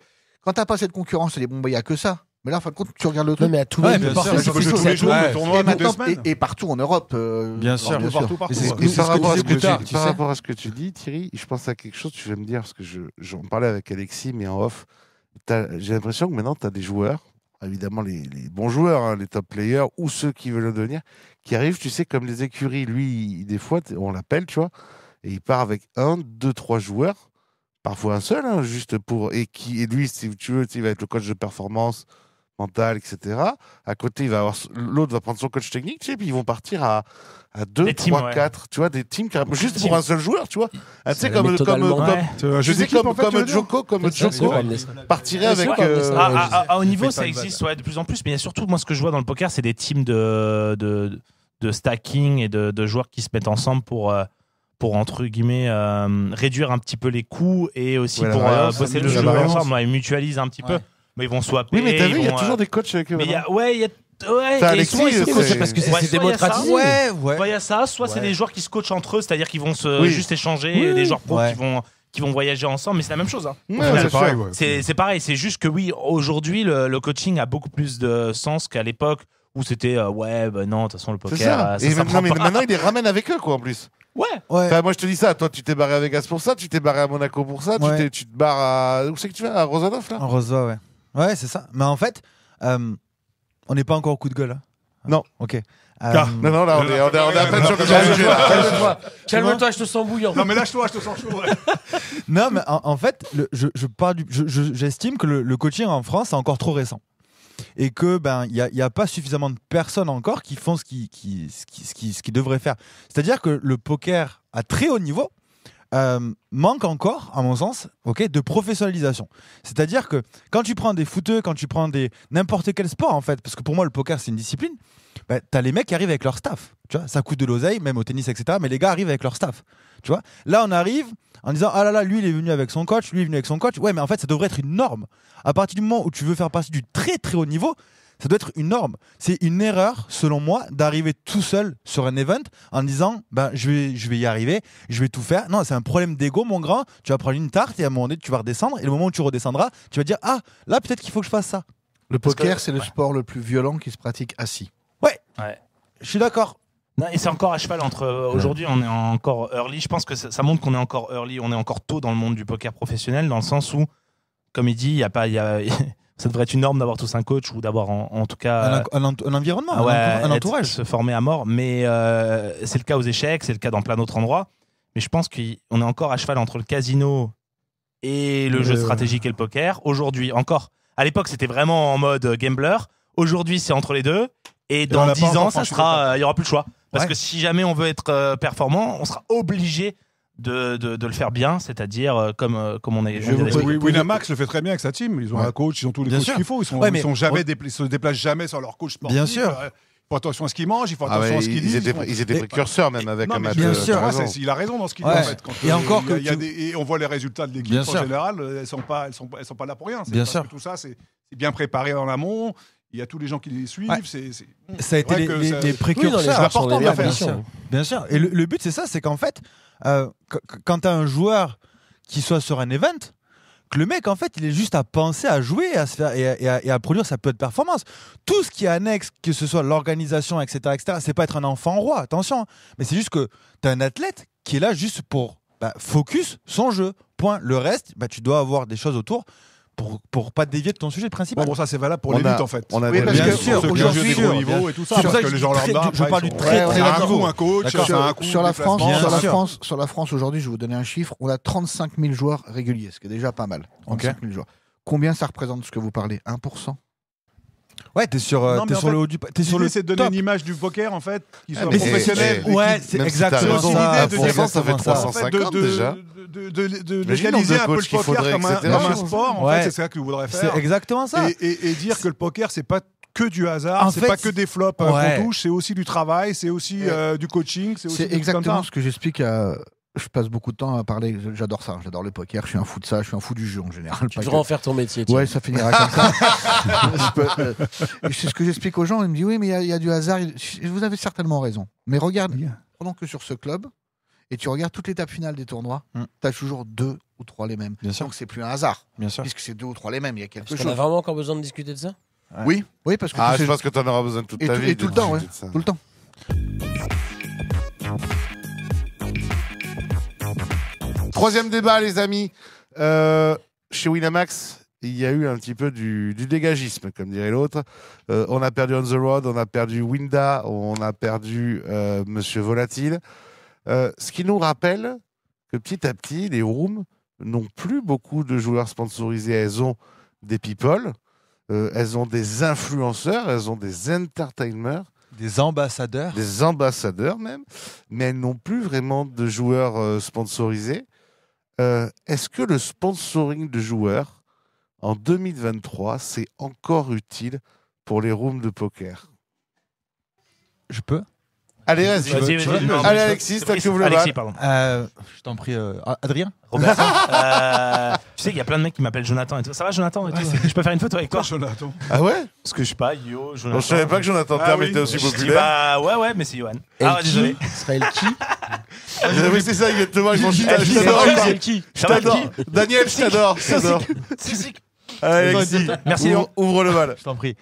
quand t'as pas cette concurrence, tu dis bon, bah, il y a que ça. Mais là, en fin de compte, tu regardes le Non, truc. mais à tous Ouais, les bien jours, sûr, c'est ça peut jouer tous c'est les jours, à le tous- tournoi Et, toutes les maintenant, semaines. et partout en Europe. Bien sûr. Partout, partout. Et c'est- par ce que rapport à disais ce que plus tard, tu- tu par sais. rapport à ce que tu dis, Thierry, je pense à quelque chose, tu vas me dire, parce que j'en parlais avec Alexis, mais en off. J'ai l'impression que maintenant, tu as des joueurs, évidemment les bons joueurs, hein, les top players, ou ceux qui veulent le devenir, qui arrivent, tu sais, comme les écuries, lui, des fois, on l'appelle, tu vois, et il part avec 1, 2, 3 joueurs, parfois un seul, hein, juste pour. Et lui, si tu veux, il va être le coach de performance mentale, etc. À côté, l'autre va prendre son coach technique, tu sais, puis ils vont partir à 2, Des 3, teams, ouais. 4, tu vois, des teams carrément, juste teams. pour un seul joueur, tu vois. Ah, tu sais, C'est comme méthode allemande. Ouais. C'est un tu jeu sais, d'équipe, en fait, tu veux comme dire Joko, C'est ça, Joko pas le- partirait Ouais, avec. c'est vrai, ça. À haut niveau, fais ça pas le existe de plus en plus, mais il y a surtout, moi, ce que je vois dans le poker, c'est des teams de stacking et de joueurs qui se mettent ensemble pour entre guillemets, réduire un petit peu les coûts et aussi Ouais, la pour variance, bosser le la jeu variance. ensemble. Ouais, ils mutualisent un petit peu, Ouais. mais ils vont swapper. Oui, mais t'as vu, il y a vont, toujours des coachs avec eux. Mais il y maintenant. a, ouais, T'as et souvent, Alexis, ils se coachent c'est- parce que Ouais, c'est soit il y a ça, démocratisé. Ouais, soit il y a ça, soit c'est Ouais. des joueurs qui se coachent entre eux, c'est-à-dire qu'ils vont Oui. juste échanger, des joueurs pros Ouais. qui vont voyager ensemble, mais c'est la même chose. Hein. Ouais, final, c'est c'est pareil, sûr. ouais. C'est pareil, c'est juste que oui, aujourd'hui, le coaching a beaucoup plus de sens qu'à l'époque où c'était ouais, bah non, de toute façon, le C'est poker, ça. ça Et s'apprend maintenant, mais pas. maintenant, il les ramène avec eux, quoi, en plus. Ouais, Ouais. Enfin, moi, je te dis ça. Toi, tu t'es barré à Vegas pour ça, tu t'es barré à Monaco pour ça, Ouais. tu te barres à. Où c'est que tu vas? À Rosanov, là? En Rosa, ouais. Ouais, c'est ça. Mais en fait, on n'est pas encore au coup de gueule. Hein. Non. Ok. Non, non, là, on est à peine sur le sujet, là. Calme-toi, calme-toi, je te sens bouillant. Non, mais lâche-toi, je te sens chaud. Ouais. Non, mais en fait, j'estime que le coaching en France est encore trop récent. Et que il y a pas suffisamment de personnes encore qui font ce qu'ils devraient faire. C'est-à-dire que le poker à très haut niveau manque encore, à mon sens, de professionnalisation. C'est-à-dire que quand tu prends des footeux, quand tu prends n'importe quel sport en fait, parce que pour moi le poker c'est une discipline, t'as les mecs qui arrivent avec leur staff. Tu vois, ça coûte de l'oseille, même au tennis, etc. Mais les gars arrivent avec leur staff. Tu vois, là on arrive en disant ah là là, lui il est venu avec son coach, lui il est venu avec son coach. Ouais, mais en fait ça devrait être une norme. À partir du moment où tu veux faire partie du très très haut niveau, ça doit être une norme. C'est une erreur, selon moi, d'arriver tout seul sur un event en disant je vais y arriver, je vais tout faire. Non, c'est un problème d'ego, mon grand. Tu vas prendre une tarte et à un moment donné, tu vas redescendre. Et le moment où tu redescendras, tu vas dire ah, là, peut-être qu'il faut que je fasse ça. Le Parce poker, que- c'est le sport le plus violent qui se pratique assis. ouais. Je suis d'accord. Non, et c'est encore à cheval entre. Aujourd'hui, on est encore early. Je pense que ça montre qu'on est encore early. On est encore tôt dans le monde du poker professionnel, dans le sens où, comme il dit, il y a pas. Ça devrait être une norme d'avoir tous un coach ou d'avoir en tout cas. Un environnement, Ah ouais, un être- entourage. se former à mort. Mais c'est le cas aux échecs, c'est le cas dans plein d'autres endroits. Mais je pense qu'on est encore à cheval entre le casino et le jeu stratégique et le poker. Aujourd'hui, encore. À l'époque, c'était vraiment en mode gambler. Aujourd'hui, c'est entre les deux. Et on dans n'a pas 10 ans, encore ça franchi sera, il n'y aura plus le choix. Parce Ouais. que si jamais on veut être performant, on sera obligé de le faire bien, c'est-à-dire comme on a. Je vais vous expliqué. poser- Winamax le fait très bien avec sa team. Ils ont Ouais. un coach, ils ont tous les Bien coachs sûr. qu'il faut. Ils Ouais, mais- se déplacent jamais sur leur coach sportif. Bien sûr. Ils font attention à ce qu'ils mangent, ils font Ah attention ouais, à ce qu'ils disent. ils étaient Et- précurseurs, même, avec Non, un mais match. bien de- sûr. t'as Ouais, raison. il a raison dans ce qu'il Ouais. dit en fait. Quand, Et encore que il y a tu- et on voit les résultats de l'équipe Bien en sûr. général, elles sont pas là pour rien. C'est Bien parce sûr. que tout ça, c'est bien préparé en amont. Il y a tous les gens qui les suivent. Ouais. c'est Ça a été vrai que les ça- Oui, dans les précurseurs. joueurs sont important, les meilleurs, bien bien sûr. sûr. Bien sûr. Et le but, c'est ça, c'est qu'en fait, quand tu as un joueur qui soit sur un event, que le mec, en fait, il est juste à penser à jouer à se faire, et à produire sa peu de performance. Tout ce qui est annexe, que ce soit l'organisation, etc., c'est pas être un enfant roi, attention. Mais c'est juste que tu as un athlète qui est là juste pour focus son jeu. Point. Le reste, tu dois avoir des choses autour pour pas dévier de ton sujet principal. Bon, ça c'est valable pour On les a- luttes en fait. on a Oui, des- parce Bien que sûr, ceux qui ont joué des gros niveaux et tout ça, C'est pour parce ça que les gens je lambda, je parle du très Ouais, très c'est un niveau. coup un coach, D'accord. c'est un coup Sur la France, Bien sur la France aujourd'hui, je vais vous donner un chiffre. On a 35 000 joueurs réguliers, ce qui est déjà pas mal. 35 000 joueurs. Combien ça représente ce que vous parlez? 1%? Ouais, t'es sur, Non, mais t'es en sur fait, le haut du. T'es sur L'idée le c'est de donner top. une image du poker en fait qui soit mais c'est- professionnelle. Ouais, c'est Même si t'as exactement raison, ça. de c'est dire, ça fait exactement ça. 350 déjà. De Imagine légaliser le un peu le coach qu'il poker faudrait, comme etc. un sport, en Ouais. fait, c'est ça que je voudrais C'est faire. exactement ça. Et dire que le poker, c'est pas que du hasard, En c'est fait, pas que des flops ouais. qu'on touche, c'est aussi du travail, c'est aussi du coaching, c'est aussi C'est des trucs comme exactement ça. ce que j'explique à. Je passe beaucoup de temps à parler. J'adore ça. J'adore le poker. Je suis un fou de ça. Je suis un fou du jeu en général. Tu pas devrais que- en faire ton métier. Ouais, ça finira comme ça. Et c'est ce que j'explique aux gens. Ils me disent oui, mais il y a du hasard. Vous avez certainement raison. Mais regarde, prenons que sur ce club, et tu regardes toute l'étape finale des tournois, tu as toujours 2 ou 3 les mêmes. Bien sûr. Donc c'est plus un hasard, Bien sûr. puisque c'est 2 ou 3 les mêmes. Il y a quelque Parce qu'on a chose. vraiment encore besoin de discuter de ça. Oui, oui, parce que Ah, tu sais- je pense que tu en auras besoin toute et ta tout, vie. et tout le temps, ouais, de ça. tout le temps. Troisième débat, les amis. Chez Winamax, il y a eu un petit peu du dégagisme, comme dirait l'autre. On a perdu On The Road, on a perdu Winda, on a perdu Monsieur Volatile. Ce qui nous rappelle que petit à petit, les rooms n'ont plus beaucoup de joueurs sponsorisés. Elles ont des people, elles ont des influenceurs, elles ont des entertainers, Des ambassadeurs. des ambassadeurs même, mais elles n'ont plus vraiment de joueurs sponsorisés. Est-ce que le sponsoring de joueurs en 2023, c'est encore utile pour les rooms de poker? Je peux. Allez, vas-y. Non, Allez, mais Alexis, c'est toi qui ouvres le Alexis, bal. pardon. Je t'en prie, Adrien. Robert. Tu sais, il y a plein de mecs qui m'appellent Jonathan et tout. Ça va, Jonathan et tout Je peux faire une photo avec toi? Jonathan. Ah ouais? Parce que je sais pas, Yo, Jonathan. Non, je savais pas que Jonathan Ah Terme oui. était aussi Je dis, populaire. bah ouais, mais c'est Johan. El Ah ouais, désolé. qui serait El qui Oui, c'est ça, exactement. Avec mon chita. Je C'est t'adore. El qui Je t'adore. Daniel, je t'adore. Je t'adore. Allez, Alexis, Merci, Léon. ouvre le bal. Je t'en prie.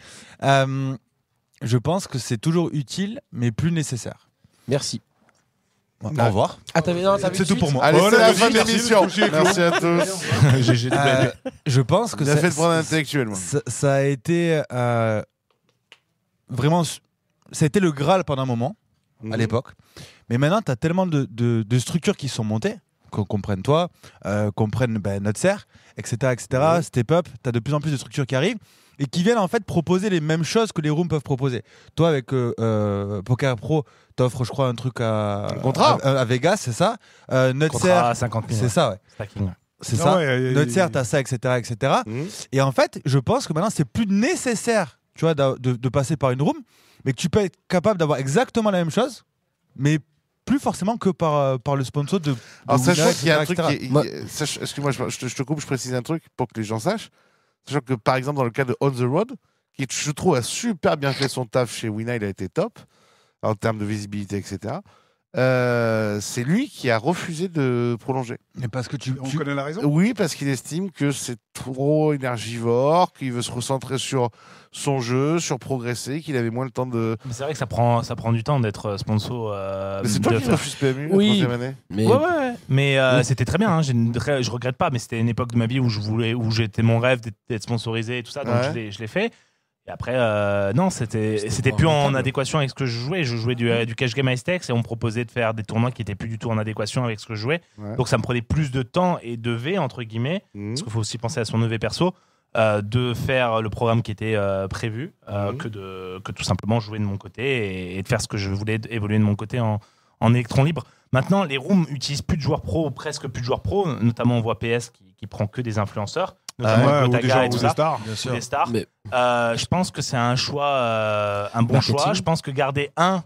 Je pense que c'est toujours utile, mais plus nécessaire. Merci. Au revoir. Ah, t'avais C'est tout pour moi. Allez, c'est la merci, fin de merci, l'émission. merci, Merci à tous. J'ai Je pense que Bien fait de prendre un intellectuel, moi. ça a été vraiment. Ça a été le Graal pendant un moment, à l'époque. Mais maintenant, tu as tellement de structures qui sont montées, qu'on comprenne toi, qu'on prenne notre serre, etc. Step Up, tu as de plus en plus de structures qui arrivent et qui viennent en fait proposer les mêmes choses que les rooms peuvent proposer. Toi, avec Poker Pro, t'offres, je crois, un truc à Vegas, c'est ça. Nutser, Contrat à 50 000. c'est ça, ouais. Stacking. C'est Ah ça. ouais, Nutser, t'as ça, etc. Et en fait, je pense que maintenant, c'est plus nécessaire, tu vois, de passer par une room, mais que tu peux être capable d'avoir exactement la même chose, mais plus forcément que par le sponsor de Alors, sachant Winamax, qu'il y a un etc. truc qui est. Excuse-moi, je te coupe, je précise un truc pour que les gens sachent. Sachant que, par exemple, dans le cas de On The Road, qui, je trouve, a super bien fait son taf chez Wina, il a été top, en termes de visibilité, etc. C'est lui qui a refusé de prolonger. Mais parce que On connaît la raison. Oui, parce qu'il estime que c'est trop énergivore, qu'il veut se recentrer sur son jeu, sur progresser, qu'il avait moins le temps de. Mais c'est vrai que ça prend du temps d'être sponsor. Mais c'est toi de qui faire- refuses PMU Oui. la troisième année. Mais Ouais. Mais c'était très bien. Hein. Je regrette pas, mais c'était une époque de ma vie où j'étais mon rêve d'être sponsorisé et tout ça, donc Ouais. je l'ai fait. Et après, non, c'était plus en rentable. adéquation avec ce que je jouais. Je jouais du cash game high stakes et on me proposait de faire des tournois qui étaient plus du tout en adéquation avec ce que je jouais. Ouais. Donc ça me prenait plus de temps et de V entre guillemets, Mhm. parce qu'il faut aussi penser à son EV perso, de faire le programme qui était prévu que tout simplement jouer de mon côté et de faire ce que je voulais évoluer de mon côté en électron libre. Maintenant, les rooms utilisent plus de joueurs pro, ou presque plus de joueurs pro. Notamment, on voit PS qui prend que des influenceurs, notamment Ouais, ou Gotaga des gens et ou tout des ça, stars. Bien ou sûr. des stars. Mais- Je pense que c'est un choix, un bon Marketing. choix. Je pense que garder un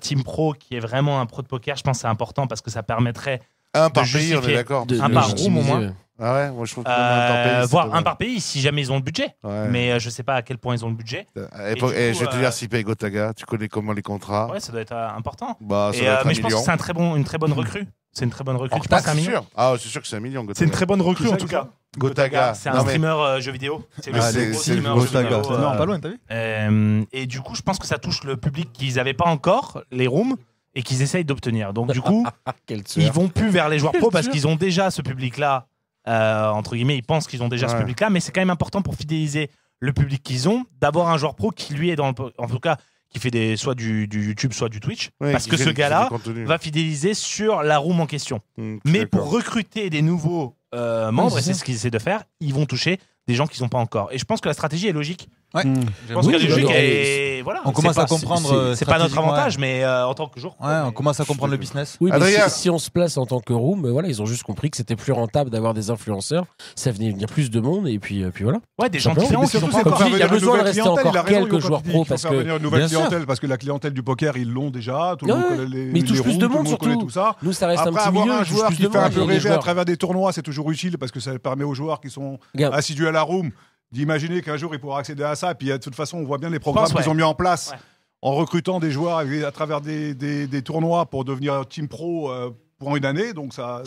team pro qui est vraiment un pro de poker, je pense que c'est important parce que ça permettrait Un par de pays, on est justifier d'accord. de un par room au légitimiser, moins. ouais. Ah ouais, moi je trouve que même un par pays. c'est voire pas un mal. par pays si jamais ils ont le budget. Ouais. Mais je sais pas à quel point ils ont le budget. Et du coup, je vais te dire, s'il paye Gotaga, tu connais comment les contrats. Ouais, ça doit être important. Bah, ça Et, doit être mais un je pense million. que c'est une très bonne recrue. C'est une très bonne recrue. Hors Tu penses taxe, que c'est un c'est million sûr. Ah, c'est sûr que c'est un million, Gotaga. C'est une très bonne recrue Qui en ça, tout qui cas. ça Gotaga. C'est Non, un mais- streamer jeux vidéo. C'est le Ah, plus c'est- gros c'est le streamer jeux Gotaga. vidéo, Non, pas loin, t'as vu Et du coup, je pense que ça touche le public qu'ils n'avaient pas encore, les rooms, et qu'ils essayent d'obtenir. Donc du coup, Quel ils tueur. vont plus vers les joueurs pro parce qu'ils ont déjà ce public-là Entre guillemets, ils pensent qu'ils ont déjà ce Ouais. public-là, mais c'est quand même important pour fidéliser le public qu'ils ont d'avoir un joueur pro qui lui est en tout cas qui fait soit du YouTube, soit du Twitch, Ouais, parce qui que fait ce du gars-là contenu. va fidéliser sur la room en question. Je suis Mais d'accord. pour recruter des nouveaux membres, Oui, et c'est c'est ce qu'ils essaient de faire, ils vont toucher des gens qui ne sont pas encore. Et je pense que la stratégie est logique. Ouais. Je pense Oui, qu'elle est logique. alors, Et voilà, On c'est commence pas- à comprendre. C'est pas notre stratégiquement, avantage, mais en tant que joueur. Ouais, on commence à comprendre le business. Oui, mais Adrien. si on se place en tant que room, voilà, ils ont juste compris que c'était plus rentable d'avoir des influenceurs, ça venait venir plus de monde, et puis voilà. Ouais, des gens Simplement. différents Mais qui sont surtout, pas c'est comme pour tu dis, il y a faire venir besoin une de nouvelle rester clientèle. encore Il a raison, quelques Hugo, joueurs quand il dit pro, qu'il faut parce faire que- venir une nouvelle Bien sûr. clientèle, parce que la clientèle du poker, ils l'ont déjà. Tout le Ouais. monde connaît les. Mais ils touchent les plus de rooms, monde, tout le connaît surtout. tout ça. Nous, ça reste Après, un petit avoir milieu, un ils touchent joueur plus qui de fait un monde, peu il y a des rêver à joueurs. travers des tournois, c'est toujours utile parce que ça permet aux joueurs qui sont Regarde. assidus à la room d'imaginer qu'un jour ils pourront accéder à ça. Et puis de toute façon, on voit bien les programmes pense, ouais. qu'ils ont mis en place Ouais. en recrutant des joueurs à travers des tournois pour devenir team pro pour une année. Donc ça,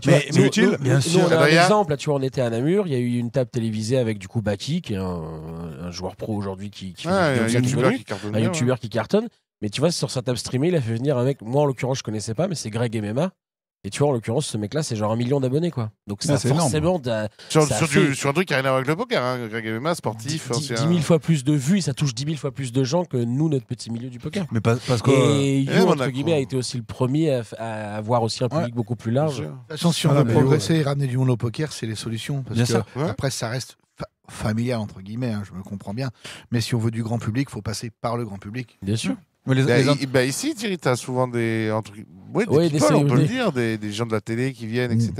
Mais c'est utile. bien nous, sûr. on a un Adrien. exemple, là, tu vois, on était à Namur, il y a eu une table télévisée avec du coup Baki, qui est un joueur pro aujourd'hui qui fait Ouais, des un vidéos assez youtubeur connues, qui cartonne un bien, youtubeur qui cartonne. Mais tu vois, sur sa table streamée, il a fait venir un mec, moi en l'occurrence, je connaissais pas, mais c'est Greg MMA. Et tu vois, en l'occurrence, ce mec-là, c'est genre 1 million d'abonnés, quoi. Donc ça, c'est énorme. forcément, Sur, ça sur, fait sur un truc qui n'a rien à voir avec le poker, hein. Greg MMA, sportif. 10 ancien- 000 fois plus de vues, et ça touche 10 000 fois plus de gens que nous, notre petit milieu du poker. Mais parce que. Et You, Monaco. entre guillemets, a été aussi le premier à avoir aussi un public beaucoup plus Bien large. sûr. De toute façon, si on Voilà, veut mais progresser et ramener du monde au poker, c'est les solutions. Parce Bien que sûr. Ouais. après, ça reste familial, entre guillemets, hein, je me comprends bien. Mais si on veut du grand public, il faut passer par le grand public. Bien sûr. Mais Bah, ici, Thierry, tu as souvent des Ouais, des people, on peut le CED. dire, des gens de la télé qui viennent, etc.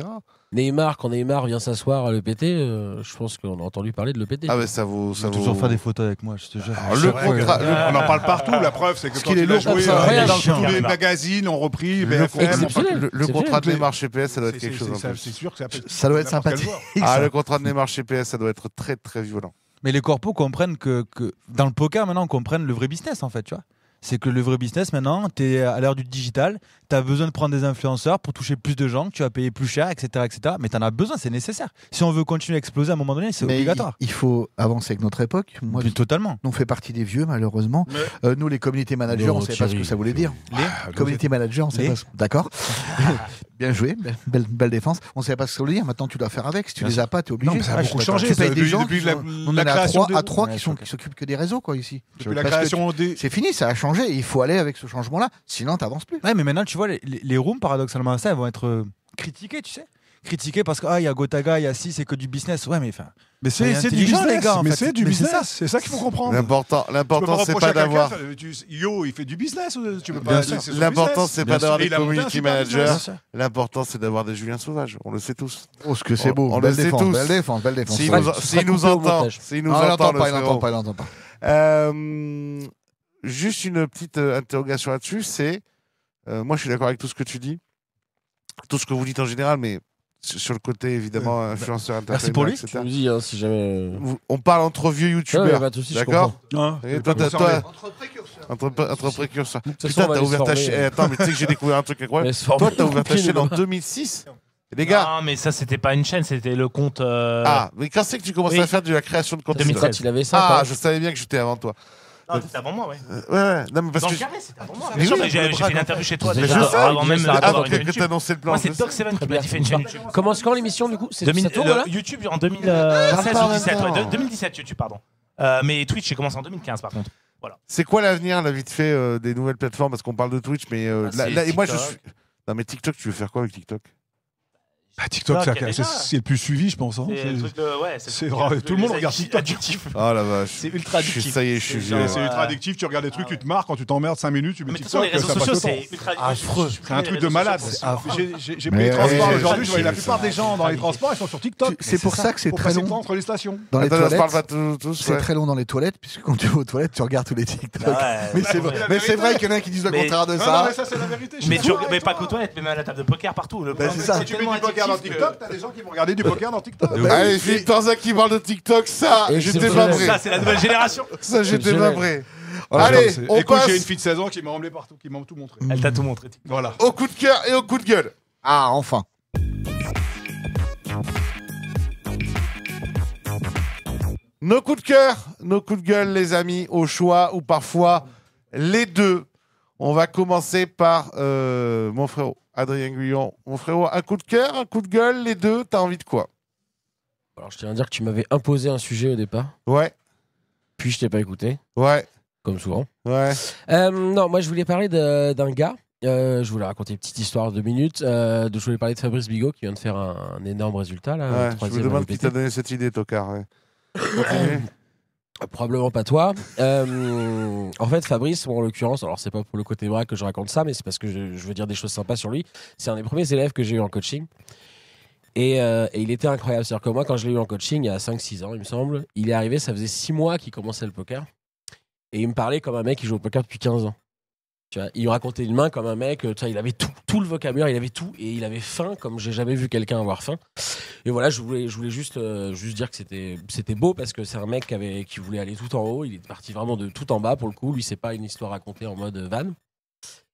Neymar, quand Neymar vient s'asseoir à l'EPT, je pense qu'on a entendu parler de l'EPT. Ah, mais ça vaut. Ça Ça vaut... toujours faire des photos avec moi, je te jure. Alors, le contrat. On en parle partout. La preuve, c'est que Parce quand qu'il est il a lourd comme joué, ça. Incroyable. dans Chiant. tous les Neymar. magazines ont repris Le, BFM. enfin, Exceptionnel. le C'est contrat de vrai. Neymar chez PS, ça doit être c'est- quelque chose en c'est- plus. C'est sûr que Ça doit être n'importe quel sympathique. joueur. Ah, le contrat de Neymar chez PS, ça doit être très très violent. Mais les corpos comprennent que dans le poker, maintenant, on comprenne le vrai business, en fait, tu vois. C'est que le vrai business, maintenant, tu es à l'heure du digital, tu as besoin de prendre des influenceurs pour toucher plus de gens, que tu vas payer plus cher, etc. etc. Mais tu en as besoin, c'est nécessaire. Si on veut continuer à exploser à un moment donné, c'est Mais obligatoire. il faut avancer avec notre époque. Moi, Mais totalement. on fait partie des vieux, malheureusement. Nous, les community managers, Non, on ne savait pas ce Thierry. que ça voulait dire. Community manager, on ne savait Les pas. D'accord. Bien joué, belle défense. On ne savait pas ce que ça voulait dire. Maintenant, tu dois faire avec. Si tu Bien les as pas, tu es obligé. Non, mais ça a Ouais, beaucoup je suis changé. d'accord. Tu payes des Depuis- gens depuis qui la- sont- la on en a création à des- trois Ouais, qui s'occupent que des réseaux, quoi, ici. Depuis la Parce que création des. C'est fini, ça a changé. Il faut aller avec ce changement-là. Sinon, tu n'avances plus. Ouais, mais maintenant, tu vois, les rooms, paradoxalement, ça, elles vont être critiquées, tu sais. Critiquées parce que, il y a Gotaga, il y a si, c'est que du business. Ouais, mais enfin. Mais c'est c'est du intelligent, business, les gars, en mais fait. c'est du Mais c'est business. C'est ça qu'il faut comprendre. L'important, c'est pas d'avoir. Yo, il fait du business. Tu peux Bien pas. sûr. c'est son L'important, business. c'est Bien pas d'avoir sûr. des Il a monté un community super managers. business. L'important, c'est d'avoir des Julien Sauvage. On le sait tous. Oh, ce que c'est On- beau. on le Belle sait défense, tous. belle défense, belle défense. S'il Ouais. nous, sera s'il nous coupé au entend, montage. s'il nous Non, il entend, n'entend le pas, il n'entend frérot. pas, il n'entend pas. Juste une petite interrogation là-dessus, c'est, moi je suis d'accord avec tout ce que tu dis, tout ce que vous dites en général, mais sur le côté évidemment influenceur, merci pour lui. etc. Tu nous dis, hein, si jamais. On parle entre vieux Ouais, youtubeurs, pas de soucis, je d'accord. Hein, Et c'est toi, pas concerné. entre précurseurs. De toute façon, Putain, on va t'as aller ouvert se ta former, chaîne. Attends, mais tu sais que j'ai découvert un truc on va incroyable. aller se former Toi, t'as ouvert ta chaîne en au pied, 2006. Les gars, Non, mais ça, c'était pas une chaîne, c'était le compte. ah, mais quand c'est que tu commençais oui. à faire de la création de contenu? 2013. Quand il avait ça, Ah, quand je savais bien que j'étais avant toi. Non, c'était avant moi, ouais. Ouais, non, mais parce Dans que le carré, c'était avant moi. Mais Bien sûr, oui, mais j'ai le fait une interview chez toi Mais déjà, je sais, avant même je sais, d'avoir avant une que chaîne tu YouTube. annonçais le plan. Moi, je c'est sais. Doc7 qui m'a dit fait une chaîne YouTube. Commence quand l'émission du coup C'est ça tourne là YouTube en Ah, 2016 pas ou 2017, maintenant. ouais, 2017 YouTube, pardon. Mais Twitch, j'ai commencé en 2015 par contre. C'est quoi l'avenir, là, vite fait, des nouvelles plateformes? Parce qu'on parle de Twitch, mais c'est et moi, je TikTok. suis. Non, mais TikTok, tu veux faire quoi avec TikTok? Bah, TikTok, TikTok, c'est- déjà. c'est le plus suivi, je pense. hein. C'est le truc de. Ouais, c'est vrai, tout le monde regarde TikTok. Addictif. Oh la vache. C'est ultra Je suis- addictif. Ça y est, je suis C'est vieux. C'est ultra addictif, tu regardes des trucs, tu te marres, quand tu t'emmerdes 5 minutes, tu mets Mais de toute façon, TikTok. les réseaux ça passe sociaux, le temps. c'est ultra Affreux. C'est un truc de malade. J'ai pris les Mais transports ouais, aujourd'hui, je voyais la j'ai- plupart des gens dans les transports, ils sont sur TikTok. C'est pour ça que c'est Pour très passer le long temps entre les stations. dans les Attends, on se parle toilettes. pas tous. C'est ouais. très long dans les toilettes, puisque quand tu vas aux toilettes, tu regardes tous les TikTok. Mais c'est vrai, la mais c'est vérité. vrai qu'il y en a qui disent le Mais- contraire de Non, non, ça. mais ça, c'est la vérité. je Mais, suis tu, d'accord mais avec pas toi. qu'aux toilettes, mais même à la table de poker partout. Le Ben, problème, c'est ça. Si tu mets tellement du poker dans addictif TikTok, t'as des gens qui vont regarder du poker dans TikTok. Allez, Philippe Torza qui parle de TikTok, ça, Et j'étais c'est pas vrai. prêt. Ça, c'est la nouvelle génération. Ça, j'étais pas Exceptionnel. prêt. Ah, Allez, c'est- on Écoute, passe j'ai une fille de 16 ans qui m'a emmené partout, qui m'a tout montré. Elle t'a tout montré. Voilà. au coup de cœur et au coup de gueule. Ah, enfin. Nos coups de cœur, nos coups de gueule, les amis, au choix ou parfois les deux. On va commencer par mon frérot. Adrien Guyon, mon frérot, un coup de cœur, un coup de gueule, les deux, t'as envie de quoi? Alors, je tiens à dire que tu m'avais imposé un sujet au départ, Ouais, puis je t'ai pas écouté, ouais, comme souvent. ouais. Non, moi, je voulais parler d'un gars. Je voulais raconter une petite histoire de 2 minutes. Je voulais parler de Fabrice Bigot qui vient de faire un énorme résultat. Là, Ouais, je me troisième demande AVPT. qui t'a donné cette idée, Tocard. Ouais. Continue. Probablement pas toi. En fait, Fabrice, en l'occurrence, alors c'est pas pour le côté bras que je raconte ça, mais c'est parce que je veux dire des choses sympas sur lui. C'est un des premiers élèves que j'ai eu en coaching. Et il était incroyable. C'est-à-dire que moi, quand je l'ai eu en coaching, il y a 5-6 ans, il me semble, il est arrivé, ça faisait 6 mois qu'il commençait le poker. Et il me parlait comme un mec qui joue au poker depuis 15 ans. Tu vois, il me racontait une main comme un mec, tu vois, il avait tout le vocabulaire, il avait tout, et il avait faim comme j'ai jamais vu quelqu'un avoir faim. Et voilà, je voulais juste dire que c'était beau parce que c'est un mec qui voulait aller tout en haut, il est parti vraiment de tout en bas pour le coup. Lui, c'est pas une histoire racontée en mode van.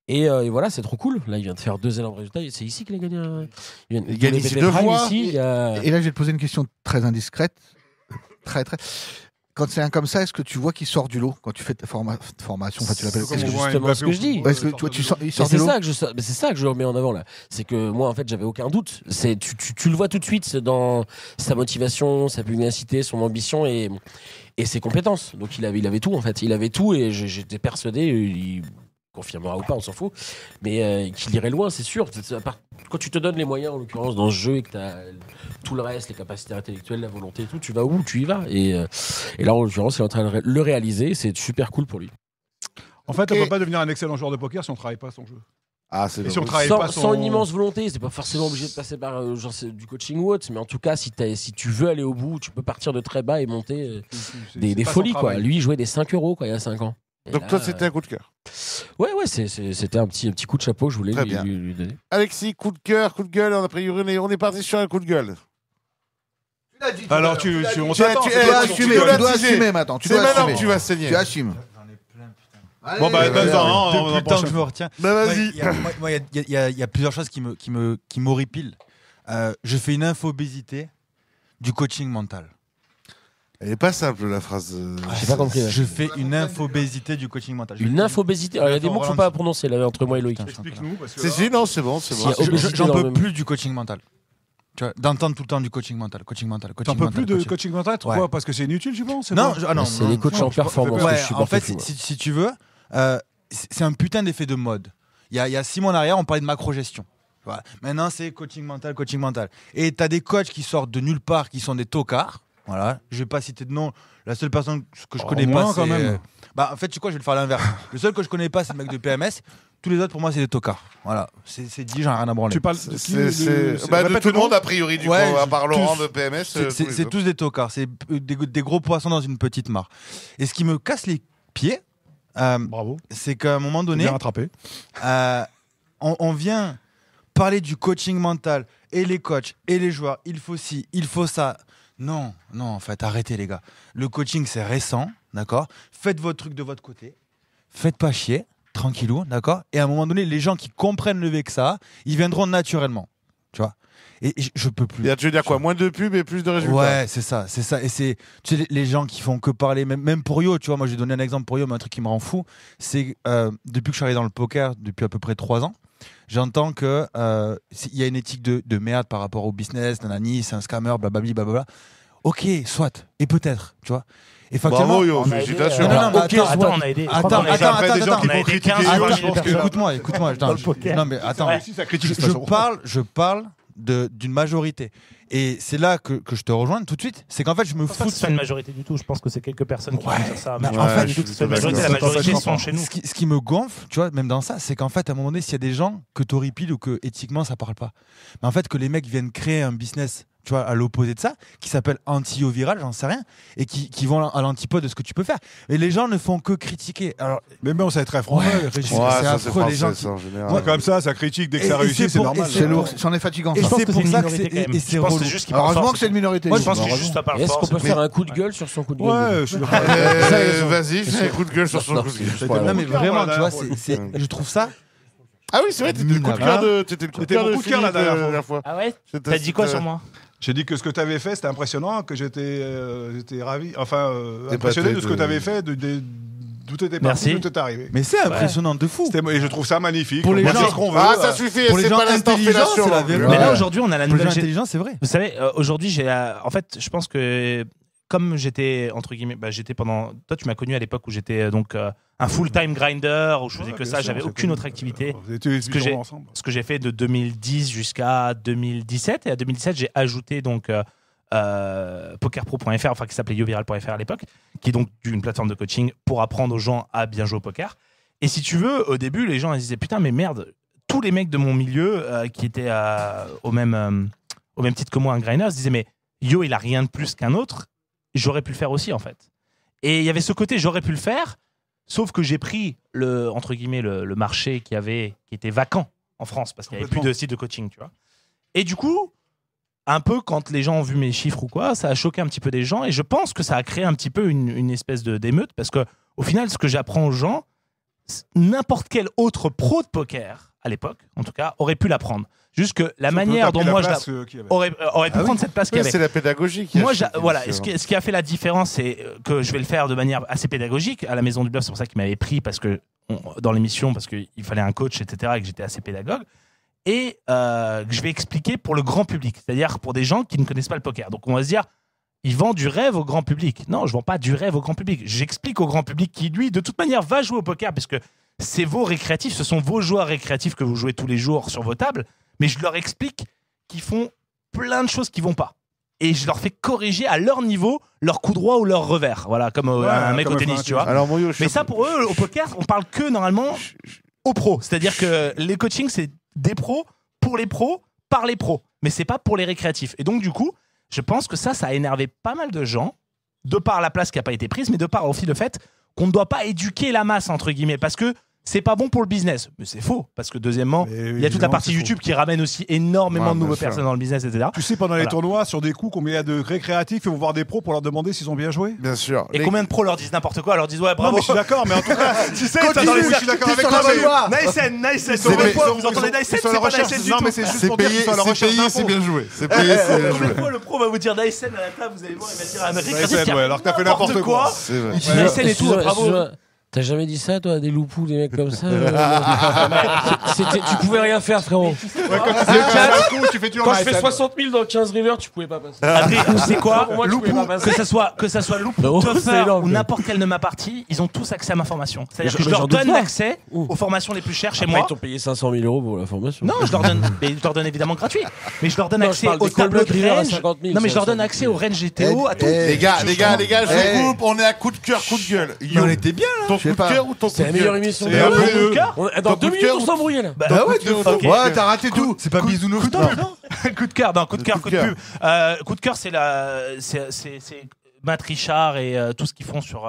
Et voilà, c'est trop cool. Là, il vient de faire 2 énormes résultats. C'est ici qu'il a gagné. Il gagne ici 2 fois. Ici, il y a... Et là, je vais te poser une question très indiscrète. Très. Quand c'est un comme ça, est-ce que tu vois qu'il sort du lot quand tu fais ta formation? Enfin, tu l'appelles. Comme Est-ce on que voit justement Mbappé ce que je dis. Ouais, est-ce que toi, il sort Mais du c'est lot? ça que je remets en avant là. C'est que moi en fait j'avais aucun doute. Tu le vois tout de suite dans sa motivation, sa pugnacité, son ambition et ses compétences. Donc il avait tout en fait. Il avait tout et j'étais persuadé. Il confirmera ou pas, on s'en fout. Mais qu'il irait loin, c'est sûr. Quand tu te donnes les moyens en l'occurrence dans ce jeu et que tu as tout le reste, les capacités intellectuelles, la volonté et tout, tu vas où? Tu y vas. Et là en l'occurrence il est en train de le réaliser. C'est super cool pour lui. En fait, on peut pas devenir un excellent joueur de poker si on travaille pas son jeu. Ah, c'est Et si on dommage. travaille pas Sans son... une immense volonté, c'est pas forcément obligé de passer par du coaching ou autre, mais en tout cas, si tu veux aller au bout, tu peux partir de très bas et monter des folies, quoi. Lui, il jouait des 5 euros, quoi, il y a 5 ans. Et Donc là, toi, c'était un coup de cœur. Ouais, c'était un petit coup de chapeau que je voulais Très bien. lui donner. Alexis, coup de cœur, coup de gueule. On a pris on est parti sur un coup de gueule. Alors, on Tu t'attend. dois assumer maintenant. Tu C'est dois maintenant assumer. que tu vas saigner. Tu assumes. Bon, bah, Allez, attends, Depuis on va le temps que pencher. je me retiens. Bah Moi, vas-y. il y a plusieurs choses qui m'horripilent. Je fais une infobésité du coaching mental. Elle est pas simple la phrase. J'ai pas compris. Ouais. Je fais une infobésité du coaching mental. Une infobésité. Alors, il y a des mots qu'il faut pas prononcer là entre moi et Loïc. Putain, Explique-nous. Parce que C'est là- si, non, c'est bon, c'est Si, bon. y a obésité J'en dans le peux même- plus du coaching mental. Tu vois, d'entendre tout le temps du coaching mental. T'en peux plus de coaching mental? Pourquoi? Ouais. Parce que c'est inutile, tu penses? Non, Non, c'est les coachs en performance que Ouais, je en supporte fait, plus, moi. si tu veux, c'est un putain d'effet de mode. Il y a 6 mois en arrière, on parlait de macro-gestion. Voilà. Maintenant, c'est coaching mental, coaching mental. Et tu as des coachs qui sortent de nulle part, qui sont des tocards. Voilà. Je vais pas citer de nom. La seule personne que je Oh, connais moins, pas, c'est... quand même. Bah, en fait, tu sais quoi, je vais le faire l'inverse. Le seul que je connais pas, c'est le mec de PMS. Tous les autres, pour moi, c'est des tocards. Voilà. C'est dit, j'en ai rien à branler. Tu parles de qui? C'est bah, de Répète tout le nom. monde, a priori, du Ouais, coup, à part tous. Laurent de PMS. C'est tous des tocards. C'est des gros poissons dans une petite mare. Et ce qui me casse les pieds, Bravo. c'est qu'à un moment donné, Bien rattrapé. on vient parler du coaching mental et les coachs et les joueurs. Il faut ci, il faut ça. Non, en fait, arrêtez les gars. Le coaching, c'est récent, d'accord? Faites votre truc de votre côté. Faites pas chier, tranquillou, d'accord? Et à un moment donné, les gens qui comprennent le VEXA, ils viendront naturellement, tu vois? Et je peux plus. Tu veux dire quoi? Moins de pubs et plus de résultats? Ouais, c'est ça. Et c'est, tu sais, les gens qui font que parler, même pour Yo, tu vois, moi j'ai donné un exemple pour Yo, mais un truc qui me rend fou, c'est depuis que je suis arrivé dans le poker, depuis à peu près 3 ans, j'entends que il y a une éthique de merde par rapport au business, nanani, c'est un scammer, blablabla, blablabla. Ok, soit, et peut-être, tu vois. Et factuellement, Bravo, Yo, On a aidé, félicitations. Non, mais ok, Attends, on a aidé. Attends, Et après, des gens qui on a vont aidé critiquer 15 Yo, fois je pense que... écoute-moi. Dans le poker. Non, mais attends. Ouais. Si, ça critique, de toute façon. Je parle d'une majorité. Et c'est là que je te rejoins tout de suite. C'est qu'en fait, je me Je pense pas fous que ce soit une majorité du tout. Je pense que c'est quelques personnes qui Ouais. vont dire ça. Mais Mais en fait, je pense que la majorité sont chez nous. Ce qui me gonfle, tu vois, même dans ça, c'est qu'en fait, à un moment donné, s'il y a des gens que t'horripiles ou que éthiquement ça parle pas, mais en fait, que les mecs viennent créer un business, tu vois, à l'opposé de ça, qui s'appelle anti-viral, j'en sais rien, et qui vont à l'antipode de ce que tu peux faire. Et les gens ne font que critiquer. Alors, Mais bon, ça va être très français. Ouais. Régis. Ouais. Ouais, c'est ça, c'est affreux, les gens français, ça, en général. C'est comme ça critique dès que Et- ça et réussit, c'est c'est pour- normal. et C'est lourd, c'en est fatigant. et ça. pense c'est que pour c'est une ça que minorité, quand même. et c'est Je pense que relou. c'est juste qu'ils parlent Heureusement fort, que c'est une minorité. Moi, je pense Heureusement. que juste ça parle Est-ce fort. qu'on peut c'est faire tout. un coup de gueule sur son coup de gueule Ouais, je suis d'accord. Vas-y, fais un coup de gueule sur son Non, coup de gueule. c'est pas Non, mais coup de cœur, vraiment, la tu vois, dernière je trouve ça. Ah oui, c'est vrai, t'étais le coup de cœur de. T'étais le coup de T'étais cœur mon de coup de cœur, la Philippe, dernière fois. Ah ouais? C'était- T'as dit quoi c'était- sur moi? J'ai dit que ce que tu avais fait, c'était impressionnant, que j'étais ravi, enfin, Épaté impressionné de ce que de- tu avais fait, D'où t'étais Merci. parti, d'où t'es arrivé. Mais c'est impressionnant de fou. Et je trouve ça magnifique. Pour les On peut gens- dire ce qu'on veut. Ah, ça suffit, Pour les c'est gens pas l'instant intelligents, fellation. c'est la là. vérité. Mais là, Ouais. aujourd'hui, on a la Pour les gens nouvelle. intelligents, c'est vrai. Vous savez, aujourd'hui, en fait, je pense que comme j'étais entre guillemets, j'étais pendant. Toi, tu m'as connu à l'époque où j'étais donc un full-time grinder où je faisais que ça, j'avais aucune autre activité. Vous étiez Ce que j'ai- ensemble. Ce que j'ai fait de 2010 jusqu'à 2017 et à 2017, j'ai ajouté donc pokerpro.fr, enfin qui s'appelait yoviral.fr à l'époque, qui est donc une plateforme de coaching pour apprendre aux gens à bien jouer au poker. Et si tu veux, au début, les gens ils disaient putain mais merde, tous les mecs de mon milieu qui étaient au même titre que moi, un grinder, se disaient mais Yo il a rien de plus qu'un autre, j'aurais pu le faire aussi en fait. Et il y avait ce côté j'aurais pu le faire, sauf que j'ai pris entre guillemets le marché qui était vacant en France parce qu'il n'y avait plus de sites de coaching, tu vois. Et du coup, un peu quand les gens ont vu mes chiffres ou quoi, ça a choqué un petit peu des gens et je pense que ça a créé un petit peu une espèce d'émeute parce que au final, ce que j'apprends aux gens, n'importe quel autre pro de poker à l'époque, en tout cas, aurait pu l'apprendre. Juste que la manière dont moi aurait pu prendre cette place qu'il y avait. C'est la pédagogie qui a Moi, choqué, voilà, c'est vrai. ce qui a fait la différence, c'est que je vais le faire de manière assez pédagogique. À la Maison du Bluff, c'est pour ça qu'il m'avait pris dans l'émission, parce qu'il fallait un coach, etc., et que j'étais assez pédagogue. Et que je vais expliquer pour le grand public, c'est-à-dire pour des gens qui ne connaissent pas le poker. Donc on va se dire, ils vendent du rêve au grand public. Non, je ne vends pas du rêve au grand public. J'explique au grand public qui, lui, de toute manière, va jouer au poker, parce que c'est vos récréatifs, ce sont vos joueurs récréatifs que vous jouez tous les jours sur vos tables. Mais je leur explique qu'ils font plein de choses qui vont pas. Et je leur fais corriger à leur niveau leur coup droit ou leur revers. Voilà, comme un mec comme au un tennis, tu vois. Alors, Moyo, Mais ça, pour eux, au poker, on parle que normalement aux pros. C'est-à-dire que les coachings, c'est des pros pour les pros, par les pros. Mais c'est pas pour les récréatifs. Et donc, du coup, je pense que ça a énervé pas mal de gens, de par la place qui n'a pas été prise, mais de par aussi le fait qu'on ne doit pas éduquer la masse, entre guillemets, parce que c'est pas bon pour le business. Mais c'est faux, parce que deuxièmement, il y a toute la partie YouTube qui ramène aussi énormément de nouvelles personnes dans le business, etc. Tu sais, pendant les Voilà. tournois, sur des coups, combien il y a de récréatifs, ils vont voir des pros pour leur demander s'ils ont bien joué. Bien sûr. Et combien de pros leur disent n'importe quoi, leur disent ouais, Non, bravo. mais je suis d'accord, mais en tout cas, tu sais, ça, Continue, dans les je je suis d'accord avec sur toi. la bonne voie. Nysen, C'est combien de payé. fois vous entendez Nysen, Ils sont à c'est la pas recherche. Nysen du Non, tout. mais c'est juste C'est pour dire payé, qu'ils sont à la c'est recherche payé, c'est d'infos. bien joué. C'est payé, c'est bien Combien de joué. fois le pro va vous dire Nysen à la table, vous allez voir, il va dire un mec Nysen, ouais, alors que t'as fait n'importe quoi. C'est vrai. Nysen et tout, Excuse-moi, bravo. excuse-moi. T'as jamais dit ça, toi, à des loupous, des mecs comme ça Tu pouvais rien faire, frérot. Ouais, quand tu fais un coup, tu fais toujours Quand je fais Nysen. 60 000 dans 15 rivers, tu pouvais pas passer. Adrien, c'est quoi Pour moi, tu pouvais Loupou, pas passer. que ça soit Loupou, Non, c'est Toffer énorme, ou quoi. n'importe quelle de ma partie, ils ont tous accès à ma formation. C'est-à-dire Mais que je j'en leur doute donne pas. l'accès aux formations les plus chères chez Après, moi. ils t'ont payé 500 000 euros pour la formation. Non, je leur donne évidemment gratuit. Mais je leur donne Non, je accès parle aux des call tableaux block de river à range. 50 000, Non, mais je leur ça, donne ça, accès au range GTO, à tout. Les gars, je Eh. vous coupe, on est à coup de cœur, coup de gueule. Yo, on était bien là. ton Je sais coup de pas. cœur ou ton coup C'est de la meilleure gueule émission. C'est un peu les deux. Dans Ton 2 coup de minutes, cœur on ou- s'embrouillait là. Bah ouais, de fou. Ouais, t'as raté tout. C'est pas bisounours. Coup de cœur, non, coup de cœur, Coup coup de de pub. Coup de cœur, c'est Matt Richard et tout ce qu'ils font sur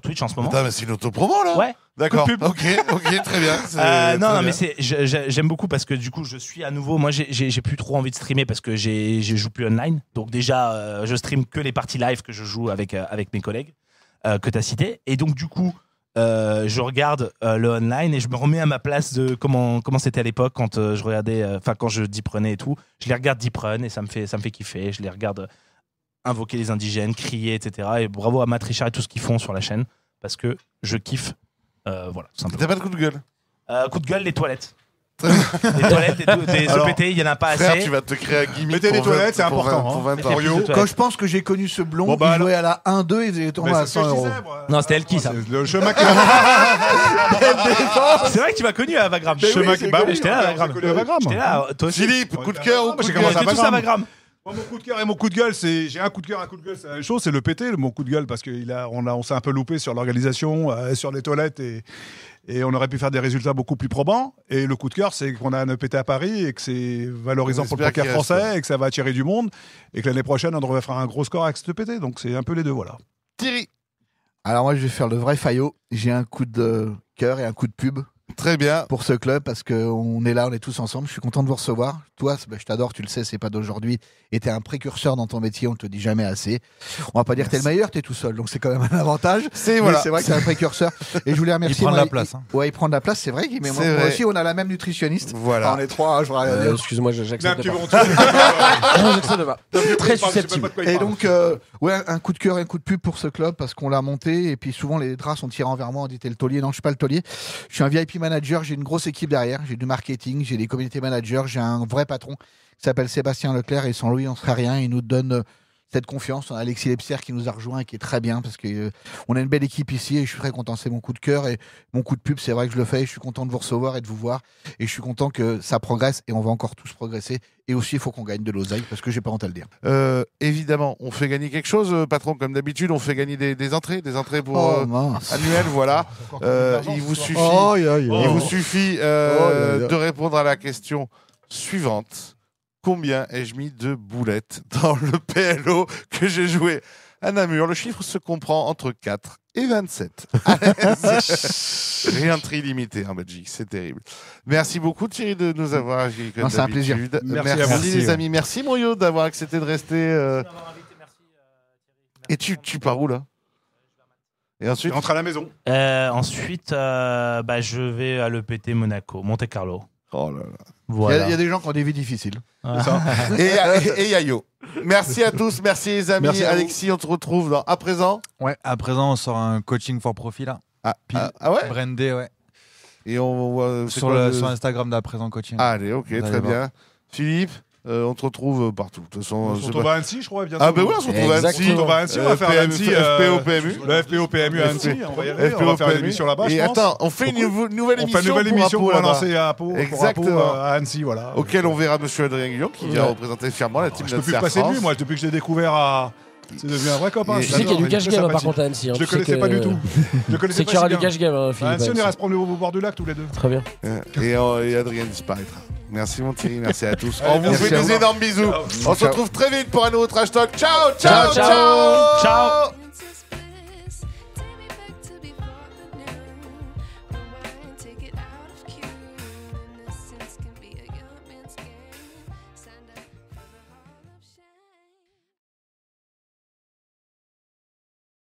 Twitch en ce moment. Putain, mais c'est une autopromo là. Ouais. D'accord. Coup de pub. Ok, très bien. c'est Non, très non, mais bien. j'aime beaucoup parce que du coup, je suis à nouveau. Moi, j'ai plus trop envie de streamer parce que je joue plus online. Donc déjà, je stream que les parties live que je joue avec mes collègues que tu as cités. Et donc du coup, je regarde le online et je me remets à ma place de comment c'était à l'époque quand je regardais, enfin quand je deep runais et tout. Je les regarde deep run et ça me fait kiffer. Je les regarde invoquer les indigènes, crier, etc. Et bravo à Matt Richard et tout ce qu'ils font sur la chaîne parce que je kiffe. Voilà, tout simplement. T'as pas de coup de gueule. Coup de gueule, les toilettes. Les toilettes, des Alors, OPT, il y en a pas Frère, assez. tu vas te créer un gimmick. Mettez les pour 20 toilettes, c'est pour 20 important, pour hein. 20 Mettez ans. plus de toilettes. Quand je pense que j'ai connu ce blond, Bon, bah, il jouait à la 1-2 et il était tombé Mais à c'est ce 100 que je euros. disais, moi. Non, c'était Elki, ça. C'est le chemin qui C'est vrai que tu m'as connu à Vagram. chemin qui Bah oui, j'étais là à Vagram. connu à Vagram. J'étais là, toi aussi. Philippe, coup de cœur ou Moi, coup j'ai de commencé gueule. à On était tous à Vagram. Moi, mon coup de cœur et mon coup de gueule, j'ai un coup de cœur, c'est la même chose, c'est le PT, mon coup de gueule, parce qu'on s'est un peu loupé sur l'organisation, sur les toilettes, et on aurait pu faire des résultats beaucoup plus probants. Et le coup de cœur, c'est qu'on a un EPT à Paris et que c'est valorisant On pour le espère poker qu'il reste. français et que ça va attirer du monde et que l'année prochaine, on devrait faire un gros score avec cet EPT. Donc c'est un peu les deux, voilà. Thierry. Alors moi, je vais faire le vrai faillot. J'ai un coup de cœur et un coup de pub. Très bien. pour ce club parce qu'on est là, on est tous ensemble. Je suis content de vous recevoir. Toi, je t'adore, tu le sais, c'est pas d'aujourd'hui. Et t'es un précurseur dans ton métier, on te le dit jamais assez. On va pas dire que t'es le meilleur, t'es tout seul, donc c'est quand même un avantage. C'est Mais c'est vrai que t'es un précurseur. Et je voulais Il remercier. prend de la place. Hein. Ouais, il prend de la place, c'est vrai. Mais moi vrai. aussi, on a la même nutritionniste. Voilà. Enfin, on est trois, hein, je voudrais rien dire. Excuse-moi, j'accepte pas. Très J'accepte pas. Très susceptible. Et donc, ouais, un coup de cœur et un coup de pub pour ce club parce qu'on l'a monté. Et puis souvent, les draps sont tirés envers moi. On dit t'es le taulier. Non, je suis pas le taulier. Je suis un VIP manager. J'ai une grosse équipe derrière. J'ai du marketing. J'ai des community managers. J'ai un vrai patron qui s'appelle Sébastien Leclerc. Et sans lui, on serait rien. Il nous donne cette confiance. On a Alexis Lepierre qui nous a rejoint et qui est très bien parce que on a une belle équipe ici et je suis très content. C'est mon coup de cœur et mon coup de pub. C'est vrai que je le fais. Je suis content de vous recevoir et de vous voir. Et je suis content que ça progresse et on va encore tous progresser. Et aussi, il faut qu'on gagne de l'oseille parce que j'ai pas honte à le dire. Évidemment, on fait gagner quelque chose, patron, comme d'habitude. On fait gagner des entrées pour mince. annuelles. Voilà. Il vous suffit, il vous suffit de répondre à la question suivante. Combien ai-je mis de boulettes dans le PLO que j'ai joué à Namur? Le chiffre se comprend entre 4 et 27. Rien de très limité en Belgique, c'est terrible. Merci beaucoup Thierry de nous avoir accueillis comme C'est un plaisir. d'habitude. Merci à vous. les amis. Merci Moyo d'avoir accepté de rester. Et tu pars où là? Et ensuite Rentre à la maison. Ensuite, je vais à l'EPT Monaco, Monte Carlo. Oh là là. Voilà. Il y a des gens qui ont des vies difficiles. Et Yayo. Merci à tous, merci les amis. Merci à vous. Alexis, on te retrouve dans À présent. Ouais, à présent, on sort un coaching for profit là. Ouais. Brandé, ouais. Et on voit Sur Instagram d'à présent coaching. Allez, ok, Vous très allez bien. Philippe, on te retrouve partout. De toute façon, On je se sais retrouve pas. à Annecy, je crois, bientôt. Ah, ben oui, on se retrouve à Annecy. On se retrouve à Annecy, on va faire Annecy. FPO, PMU. Le FPO PMU à Annecy, on va y aller. On va faire une émission là-bas, je Et pense. attends, on fait une nouvelle On fait une émission nouvelle émission pour qu'on va Apo, là-bas. lancer à Pau, Exactement. à Annecy, voilà. Auquel on verra monsieur Adrien Guillon qui vient représenter fièrement la team Je peux plus d'Annecy me passer de France. lui, moi, depuis que je l'ai découvert à. C'est devenu un vrai copain. Et Tu sais qu'il y a du cash game par contre à Annecy. Je le connaissais pas du tout. Je le connaissais C'est pas qu'il y aura si du bien. cash game, À Philippe. Annecy, on ira se prendre au bord du lac tous les deux. Très bien. Et Adrien disparaîtra. Merci mon Thierry, merci à tous. Allez, On vous merci fait à des vous. énormes bisous. On se Ciao. retrouve très vite pour un nouveau Trash Talk. Ciao, Ciao, ciao, ciao. Ciao.